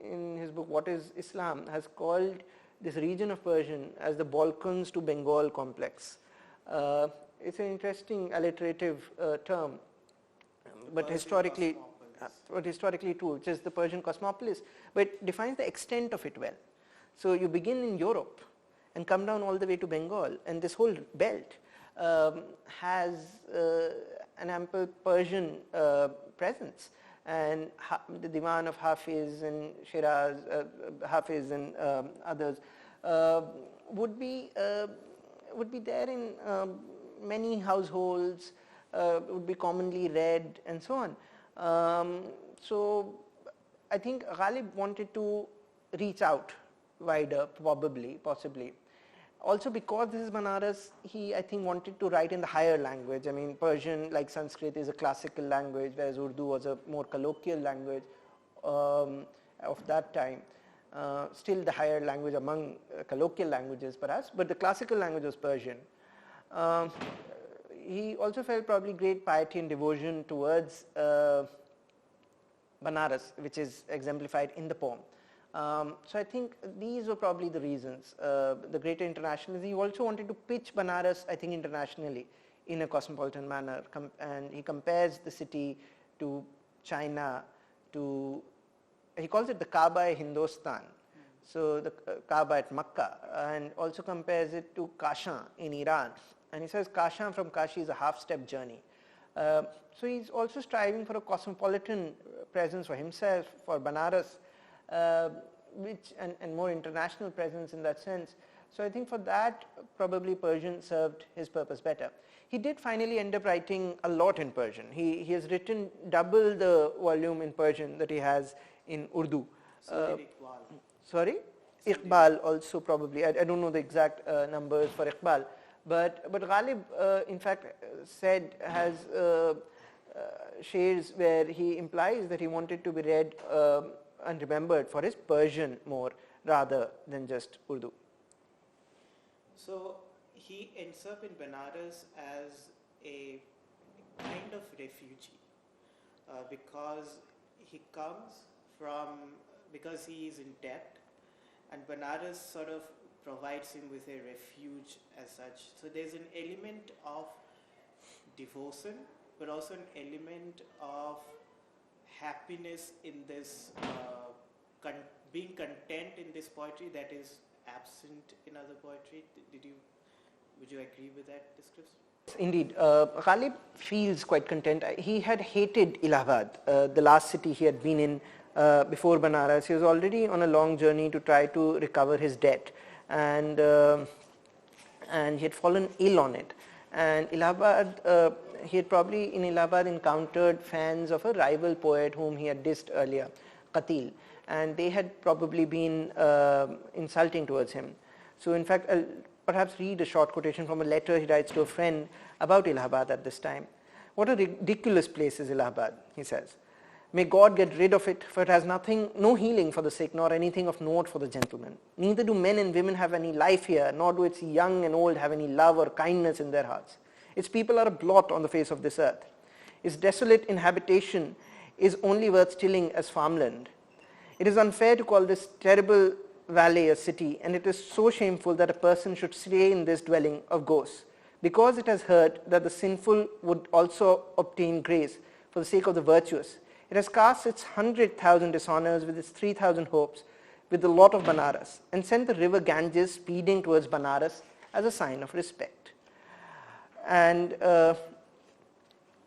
in his book What is Islam, has called this region of Persian as the Balkans to Bengal complex. It's an interesting alliterative term, but historically true, which is the Persian cosmopolis, but it defines the extent of it well. So you begin in Europe and come down all the way to Bengal, and this whole belt has an ample Persian presence, and the Diwan of Hafiz and Shiraz, Hafiz and others would be there in many households, would be commonly read, and so on. So I think Ghalib wanted to reach out wider, possibly. Also, because this is Banaras, he, I think, wanted to write in the higher language. I mean, Persian, like Sanskrit, is a classical language, whereas Urdu was a more colloquial language of that time. Still the higher language among colloquial languages, perhaps, but the classical language was Persian. He also felt probably great piety and devotion towards Banaras, which is exemplified in the poem. So I think these were probably the reasons. The greater internationalism. He also wanted to pitch Banaras, I think, internationally in a cosmopolitan manner, and he compares the city to China, to, he calls it the Kaaba Hindustan, so the Kaaba at Makkah, and also compares it to Kashan in Iran, and he says Kashan from Kashi is a half-step journey. So he's also striving for a cosmopolitan presence for himself, for Banaras, which and more international presence in that sense. So I think for that probably Persian served his purpose better. He did finally end up writing a lot in Persian. He has written double the volume in Persian that he has in Urdu. So did Iqbal. Sorry? Iqbal also probably. I don't know the exact numbers for Iqbal. But Ghalib in fact said has shares where he implies that he wanted to be read and remembered for his Persian more rather than just Urdu. So he ends up in Banaras as a kind of refugee because he comes from, because he is in debt, and Banaras sort of provides him with a refuge as such. So there's an element of devotion, but also an element of happiness in this, being content in this poetry that is absent in other poetry. Would you agree with that description? Indeed, Ghalib feels quite content. He had hated Allahabad, the last city he had been in before Banaras. He was already on a long journey to try to recover his debt, and he had fallen ill on it. And Allahabad, he had probably in Allahabad encountered fans of a rival poet whom he had dissed earlier, Qatil, and they had probably been insulting towards him. So in fact, I'll perhaps read a short quotation from a letter he writes to a friend about Allahabad at this time. What a ridiculous place is Allahabad, he says. May God get rid of it, for it has no healing for the sick, nor anything of note for the gentleman. Neither do men and women have any life here, nor do its young and old have any love or kindness in their hearts. Its people are a blot on the face of this earth. Its desolate inhabitation is only worth stilling as farmland. It is unfair to call this terrible valley a city, and it is so shameful that a person should stay in this dwelling of ghosts, because it has heard that the sinful would also obtain grace for the sake of the virtuous. It has cast its 100,000 dishonors with its 3,000 hopes with the lot of Banaras, and sent the river Ganges speeding towards Banaras as a sign of respect. And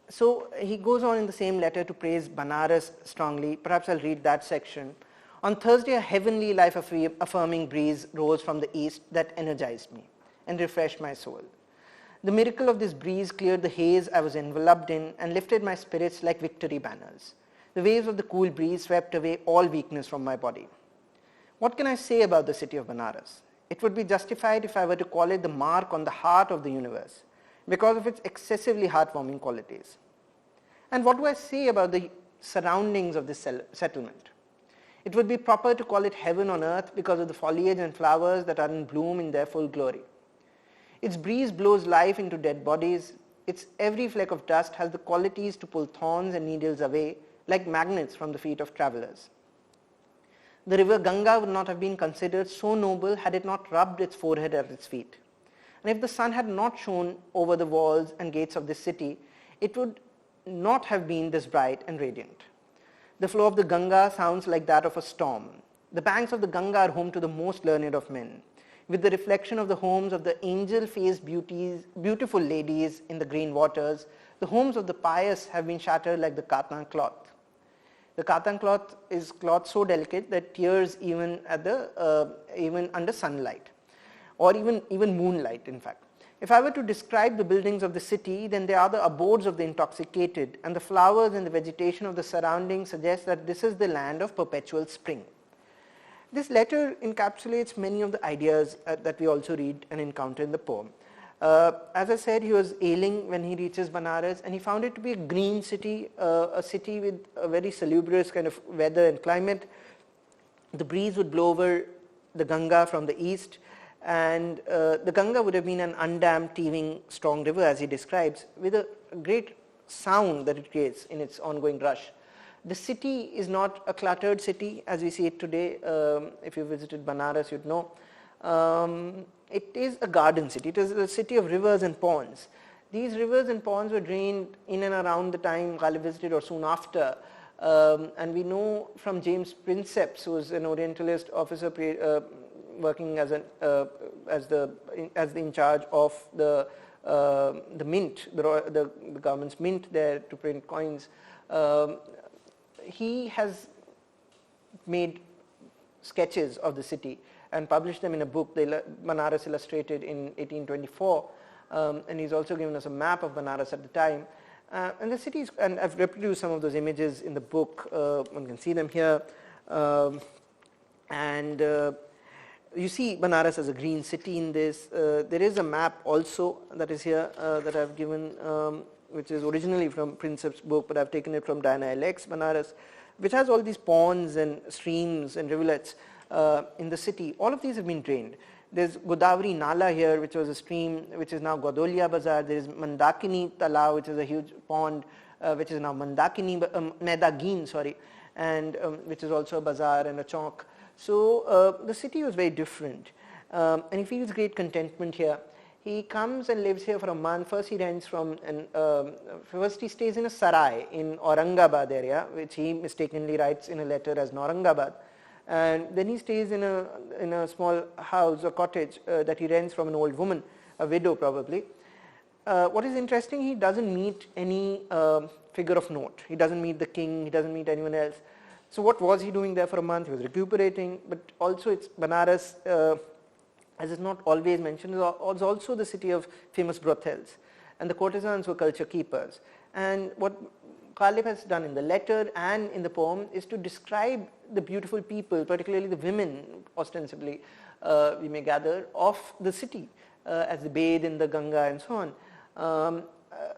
so he goes on in the same letter to praise Banaras strongly. Perhaps I'll read that section. On Thursday, a heavenly life-affirming breeze rose from the east that energized me and refreshed my soul. The miracle of this breeze cleared the haze I was enveloped in and lifted my spirits like victory banners. The waves of the cool breeze swept away all weakness from my body. What can I say about the city of Banaras? It would be justified if I were to call it the mark on the heart of the universe, because of its excessively heartwarming qualities. And what do I say about the surroundings of this settlement. It would be proper to call it heaven on earth because of the foliage and flowers that are in bloom in their full glory. Its breeze blows life into dead bodies. Its every fleck of dust has the qualities to pull thorns and needles away like magnets from the feet of travelers. The river Ganga would not have been considered so noble had it not rubbed its forehead at its feet. And if the sun had not shone over the walls and gates of this city, it would not have been this bright and radiant. The flow of the Ganga sounds like that of a storm. The banks of the Ganga are home to the most learned of men. With the reflection of the homes of the angel-faced beautiful ladies in the green waters, the homes of the pious have been shattered like the katan cloth. The katan cloth is cloth so delicate that tears even under sunlight, or even moonlight in fact. If I were to describe the buildings of the city, then they are the abodes of the intoxicated, and the flowers and the vegetation of the surroundings suggest that this is the land of perpetual spring. This letter encapsulates many of the ideas that we also read and encounter in the poem. As I said, he was ailing when he reaches Banaras, and he found it to be a green city, a city with a very salubrious kind of weather and climate. The breeze would blow over the Ganga from the east, and the Ganga would have been an undammed, teeming, strong river, as he describes, with a great sound that it creates in its ongoing rush. The city is not a cluttered city as we see it today. If you visited Banaras, you'd know. It is a garden city. It is a city of rivers and ponds. These rivers and ponds were drained in and around the time Ghalib visited or soon after. And we know from James Princeps, who was an Orientalist officer working as the in charge of the mint, the government's mint there to print coins. He has made sketches of the city and published them in a book, Banaras Illustrated, in 1824. And he's also given us a map of Banaras at the time. And the cities, and I've reproduced some of those images in the book. One can see them here. You see Banaras as a green city in this. There is a map also that is here that I've given, which is originally from Princeps' book, but I've taken it from Diana L.X. Banaras, which has all these ponds and streams and rivulets in the city. All of these have been drained. There's Godavari Nala here, which was a stream which is now Godolia Bazaar. There is Mandakini Tala, which is a huge pond, which is now Nedagin, and which is also a bazaar and a chowk. So the city was very different, and he feels great contentment here. He comes and lives here for a month. First he rents from, first he stays in a sarai in Aurangabad area, which he mistakenly writes in a letter as Naurangabad. And then he stays in a small house or cottage that he rents from an old woman, a widow probably. What is interesting, he doesn't meet any figure of note. He doesn't meet the king, he doesn't meet anyone else. So what was he doing there for a month? He was recuperating, but also it's Banaras, as is not always mentioned, is also the city of famous brothels, and the courtesans were culture keepers. And what Ghalib has done in the letter and in the poem is to describe the beautiful people, particularly the women, ostensibly, we may gather, of the city as they bathe in the Ganga and so on.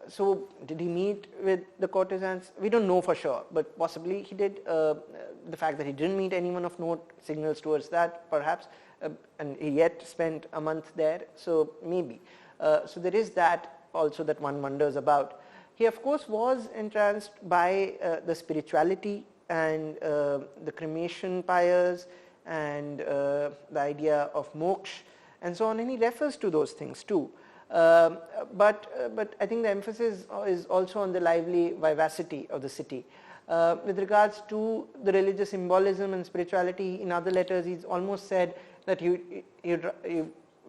So did he meet with the courtesans? We don't know for sure, but possibly he did. The fact that he didn't meet anyone of note signals towards that, perhaps, and he yet spent a month there, so maybe. So there is that also that one wonders about. He of course was entranced by the spirituality and the cremation pyres and the idea of moksha and so on, and he refers to those things too. But I think the emphasis is also on the lively vivacity of the city. With regards to the religious symbolism and spirituality, in other letters he's almost said that he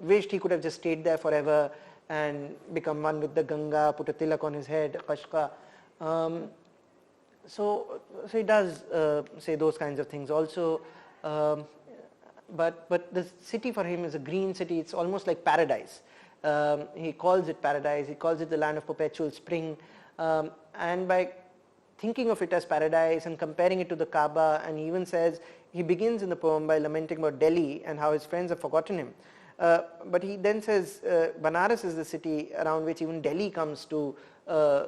wished he could have just stayed there forever and become one with the Ganga, put a tilak on his head, kashka. So he does say those kinds of things also. But the city for him is a green city. It's almost like paradise. He calls it paradise. He calls it the land of perpetual spring. And by thinking of it as paradise and comparing it to the Kaaba, and he even says, he begins in the poem by lamenting about Delhi and how his friends have forgotten him. But he then says Banaras is the city around which even Delhi comes to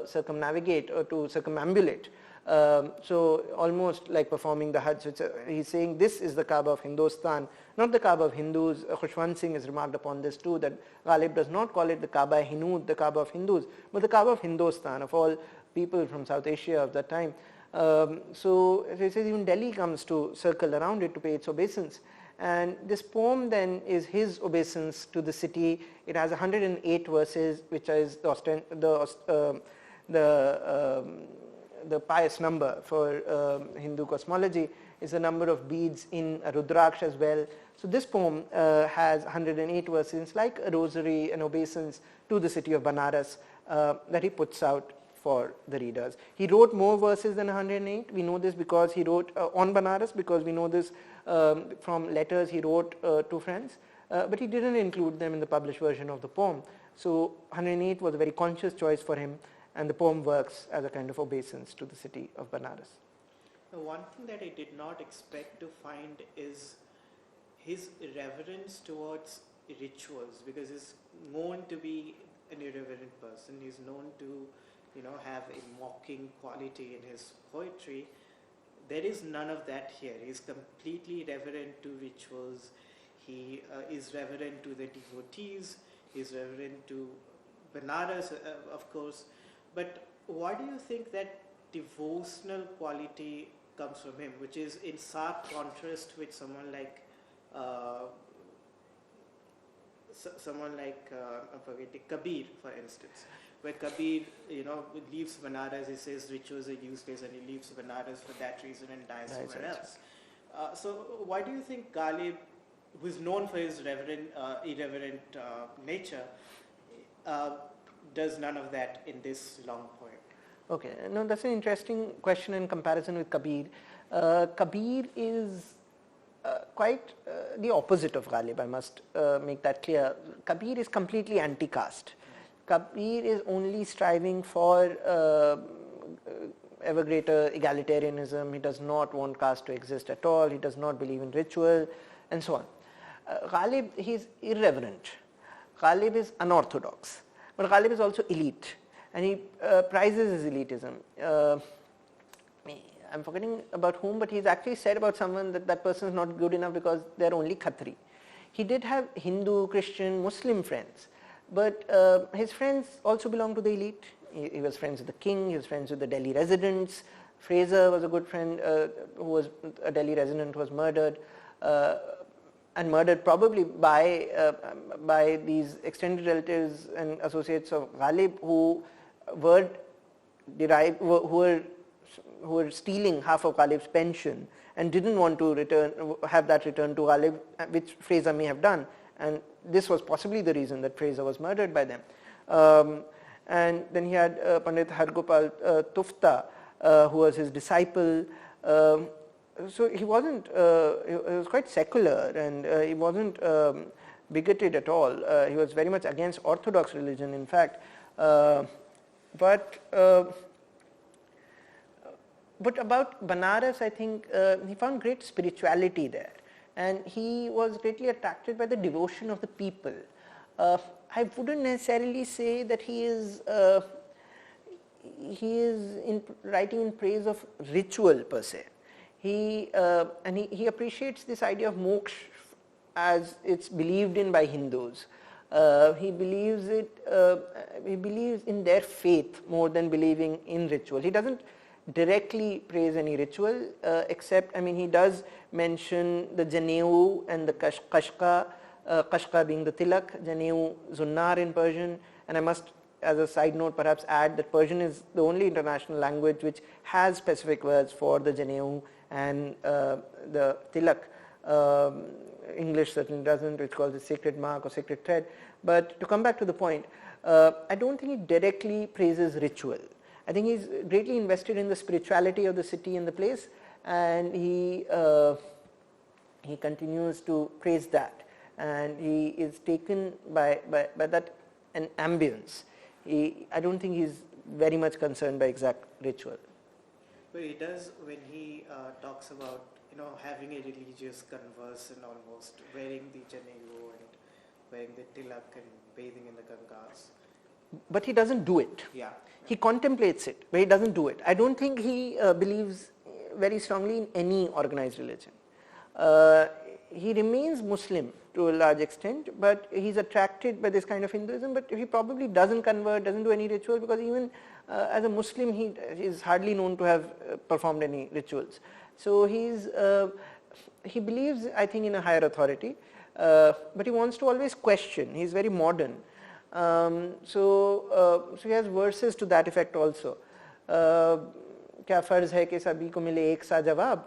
circumnavigate or to circumambulate. So almost like performing the Hajj. He's saying this is the Kaaba of Hindustan, not the Kaaba of Hindus. Khushwant Singh has remarked upon this too, that Ghalib does not call it the Kaaba Hinud, the Kaaba of Hindus, but the Kaaba of Hindustan, of all people from South Asia of that time. So he says even Delhi comes to circle around it to pay its obeisance. And this poem then is his obeisance to the city. It has 108 verses, which is the pious number for Hindu cosmology, is the number of beads in a Rudraksh as well. So this poem has 108 verses, like a rosary, an obeisance to the city of Banaras that he puts out for the readers. He wrote more verses than 108. We know this because he wrote on Banaras, because we know this from letters he wrote to friends, but he didn't include them in the published version of the poem. So 108 was a very conscious choice for him, and the poem works as a kind of obeisance to the city of Banaras. The one thing that I did not expect to find is his reverence towards rituals, because he's known to be an irreverent person. He's known to, have a mocking quality in his poetry. There is none of that here. He's completely reverent to rituals. He is reverent to the devotees. He's reverent to Banaras, of course. But why do you think that devotional quality comes from him, which is in stark contrast with someone like I'm forgetting, Kabir, for instance, where Kabir, leaves Banaras. He says rituals are useless, and he leaves Banaras for that reason and dies somewhere else. So why do you think Ghalib, who is known for his irreverent nature, does none of that in this long poem? Okay, no, that's an interesting question in comparison with Kabir. Kabir is quite the opposite of Ghalib, I must make that clear. Kabir is completely anti-caste. Kabir is only striving for ever greater egalitarianism. He does not want caste to exist at all. He does not believe in ritual, and so on. Ghalib, he is irreverent. Ghalib is unorthodox. But Ghalib is also elite, and he prizes his elitism. I'm forgetting about whom, but he's actually said about someone that that person is not good enough because they're only Khatri. He did have Hindu, Christian, Muslim friends, but his friends also belonged to the elite. He was friends with the king, he was friends with the Delhi residents. Fraser was a good friend who was a Delhi resident who was murdered. And murdered probably by these extended relatives and associates of Ghalib who were stealing half of Ghalib's pension and didn't want to have that returned to Ghalib, which Fraser may have done, and this was possibly the reason that Fraser was murdered by them. And then he had Pandit Hargopal Tufta, who was his disciple. So he wasn't, he was quite secular, and he wasn't bigoted at all. He was very much against orthodox religion, in fact. But about Banaras, I think he found great spirituality there, and he was greatly attracted by the devotion of the people. I wouldn't necessarily say that he is writing in praise of ritual per se. He appreciates this idea of moksha as it's believed in by Hindus. He believes in their faith more than believing in ritual. He doesn't directly praise any ritual, except, he does mention the Janeu and the Kashka, Kashka being the tilak, Janeu Zunnar in Persian, and I must, as a side note, perhaps add that Persian is the only international language which has specific words for the Janeu and the tilak. English certainly doesn't, which calls it sacred mark or sacred thread. But to come back to the point, I don't think he directly praises ritual. I think he's greatly invested in the spirituality of the city and the place, and he continues to praise that, and he is taken by that an ambience. I don't think he's very much concerned by exact ritual. But he does when he talks about having a religious converse and almost wearing the Janeu and wearing the tilak and bathing in the Gangas. but he doesn't do it. Yeah. He contemplates it, but he doesn't do it. I don't think he believes very strongly in any organized religion. He remains Muslim to a large extent, but he's attracted by this kind of Hinduism, but he probably doesn't convert, doesn't do any ritual, because even as a Muslim he is hardly known to have performed any rituals. So he believes, I think, in a higher authority, but he wants to always question. He's very modern. So he has verses to that effect also. क्या फर्ज है कि सभी को मिले एक सा जवाब,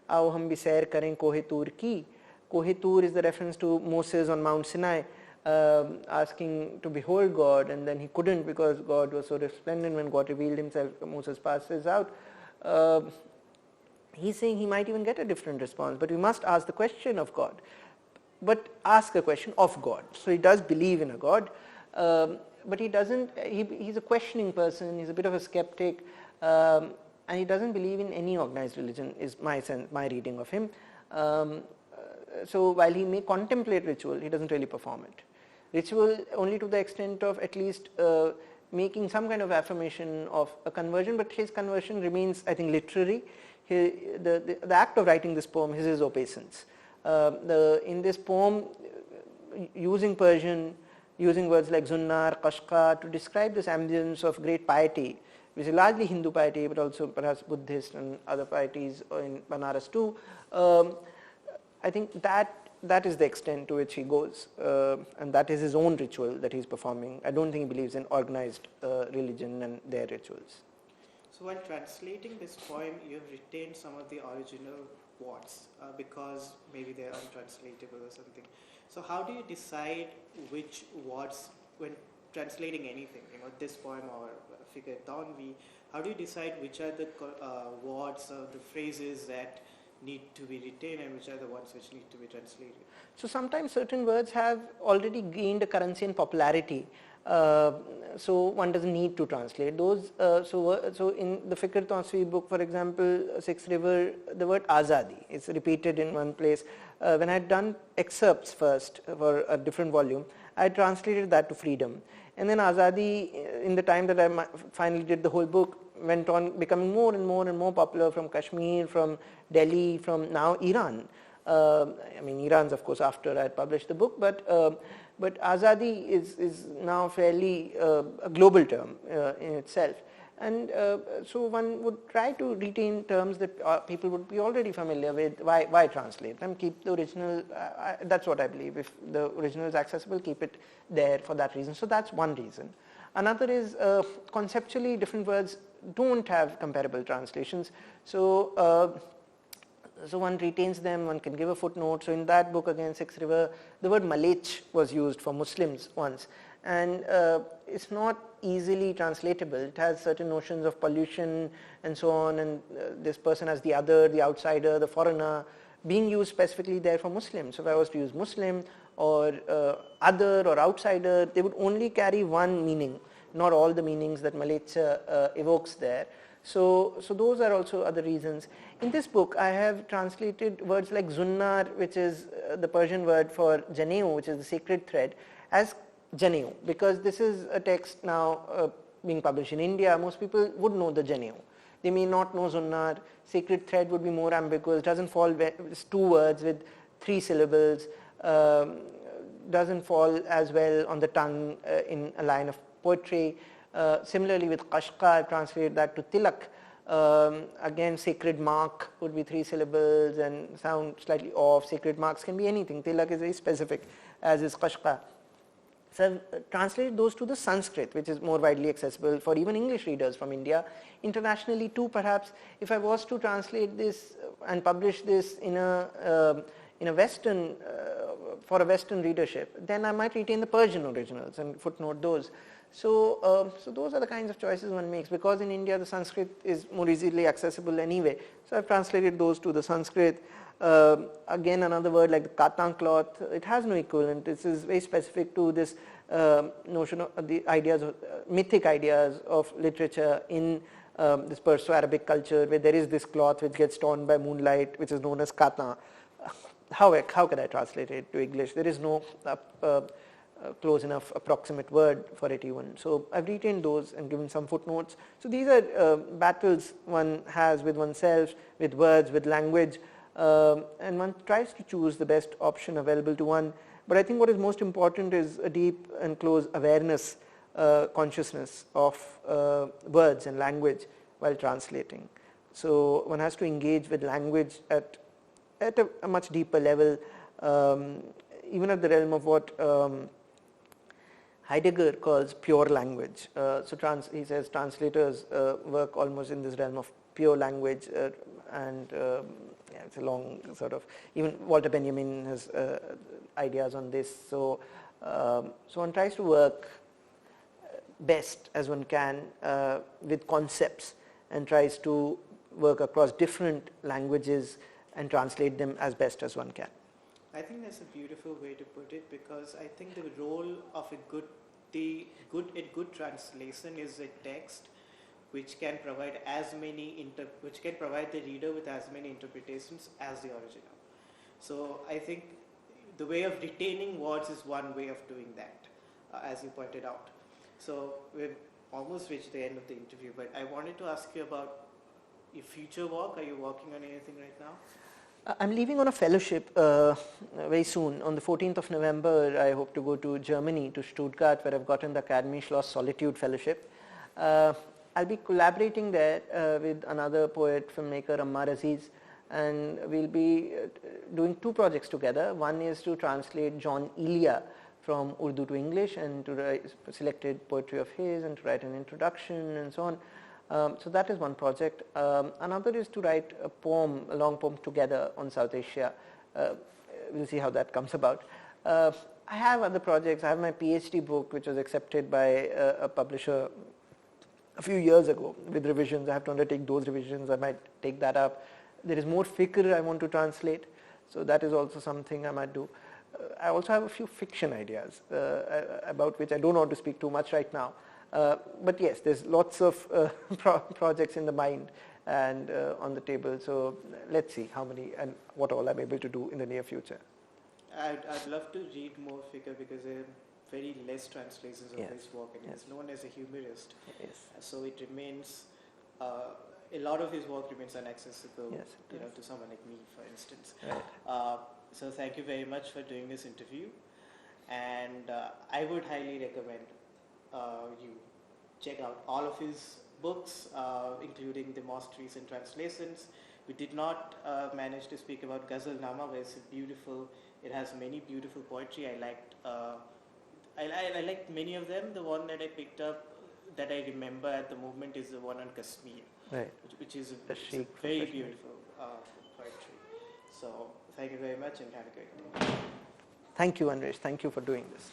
आओ हम भी सैर करें कोहे तूर की. Kohe Tur is the reference to Moses on Mount Sinai, asking to behold God, and then he couldn't because God was so resplendent. When God revealed himself, Moses passes out. He's saying he might even get a different response, but we must ask the question of God, but ask a question of God. So he does believe in a God, but he doesn't, he's a questioning person, he's a bit of a skeptic, and he doesn't believe in any organized religion, is my sense, my reading of him. So while he may contemplate ritual, he doesn't really perform it. Ritual only to the extent of at least making some kind of affirmation of a conversion, but his conversion remains, I think, literary. The act of writing this poem is his obeisance. In this poem, using Persian, using words like zunnar, kashka to describe this ambience of great piety, which is largely Hindu piety, but also perhaps Buddhist and other pieties in Banaras too. I think that is the extent to which he goes, and that is his own ritual that he's performing. I don't think he believes in organized religion and their rituals. So while translating this poem, you've retained some of the original words because maybe they're untranslatable or something. So how do you decide which words when translating anything, this poem or Figure Tanvi, how do you decide which are the words or the phrases that need to be retained and which are the ones which need to be translated? So sometimes certain words have already gained a currency and popularity, so one doesn't need to translate those. So in the Fikr Tanvi book, for example, Sixth River, the word Azadi is repeated in one place. When I had done excerpts first for a different volume, I translated that to freedom. And then Azadi, in the time that I finally did the whole book, went on becoming more and more and more popular from Kashmir, from Delhi, from now Iran. I mean, Iran's of course after I had published the book, but Azadi is now fairly a global term in itself. And so one would try to retain terms that people would be already familiar with. Why translate them? Keep the original, that's what I believe. If the original is accessible, keep it there for that reason. So that's one reason. Another is conceptually different words don't have comparable translations. So so one retains them, one can give a footnote. So in that book again, Sixth River, the word Malech was used for Muslims once. And it's not easily translatable. It has certain notions of pollution and so on, and this person as the other, the outsider, the foreigner, being used specifically there for Muslims. So if I was to use Muslim or other or outsider, they would only carry one meaning, not all the meanings that Malech evokes there. So those are also other reasons. In this book, I have translated words like zunnar, which is the Persian word for janeu, which is the sacred thread, as janeu, because this is a text now being published in India. Most people would know the janeu. They may not know zunnar. Sacred thread would be more ambiguous, doesn't fall, it's two words with 3 syllables, doesn't fall as well on the tongue in a line of poetry. Similarly with kashka, I've translated that to tilak. Again, sacred mark would be 3 syllables and sound slightly off. Sacred marks can be anything. Tilak is very specific, as is kashka. So I've translated those to the Sanskrit, which is more widely accessible for even English readers from India. Internationally too, perhaps, if I was to translate this and publish this in a Western, for a Western readership, then I might retain the Persian originals and footnote those. So those are the kinds of choices one makes, because in India the Sanskrit is more easily accessible anyway. So I've translated those to the Sanskrit. Again, another word like the katan cloth, it has no equivalent. This is very specific to this notion of the ideas of mythic ideas of literature in this Perso-Arabic culture, where there is this cloth which gets torn by moonlight, which is known as katan. How can I translate it to English? There is no close enough approximate word for it even. So I've retained those and given some footnotes. So these are battles one has with oneself, with words, with language, and one tries to choose the best option available to one. But I think what is most important is a deep and close awareness, consciousness of words and language while translating. So one has to engage with language at a much deeper level, even at the realm of what Heidegger calls pure language. He says translators work almost in this realm of pure language, and it's a long sort of, even Walter Benjamin has ideas on this. So one tries to work best as one can with concepts and tries to work across different languages and translate them as best as one can. I think that's a beautiful way to put it, because I think the role of a good translation is a text which can provide the reader with as many interpretations as the original. So I think the way of retaining words is one way of doing that, as you pointed out. So we've almost reached the end of the interview, but I wanted to ask you about your future work. Are you working on anything right now? I'm leaving on a fellowship very soon. On the 14th of November, I hope to go to Germany, to Stuttgart, where I've gotten the Academy Schloss Solitude Fellowship. I'll be collaborating there with another poet, filmmaker, Ammar Aziz, and we'll be doing two projects together. One is to translate John Elia from Urdu to English and to write selected poetry of his and to write an introduction and so on. So that is one project. Another is to write a long poem together on South Asia. We'll see how that comes about. I have other projects. I have my PhD book, which was accepted by a publisher a few years ago with revisions. I have to undertake those revisions. I might take that up. There is more fikr I want to translate, so that is also something I might do. I also have a few fiction ideas about which I don't want to speak too much right now. But yes, there's lots of projects in the mind and on the table. So let's see how many and what all I'm able to do in the near future. I'd love to read more fikr, because there are very less translations of his work, and he's known as a humorist. Yes. So it remains, a lot of his work remains inaccessible, to someone like me, for instance. Right. So thank you very much for doing this interview, and I would highly recommend you check out all of his books, including the most recent translations. We did not manage to speak about Ghazalnama, where it has many beautiful poetry. I liked many of them. The one that I picked up that I remember at the moment is the one on Kashmir, right, which is a very beautiful poetry. So thank you very much and have a great day. Thank you, Anvesh. Thank you for doing this.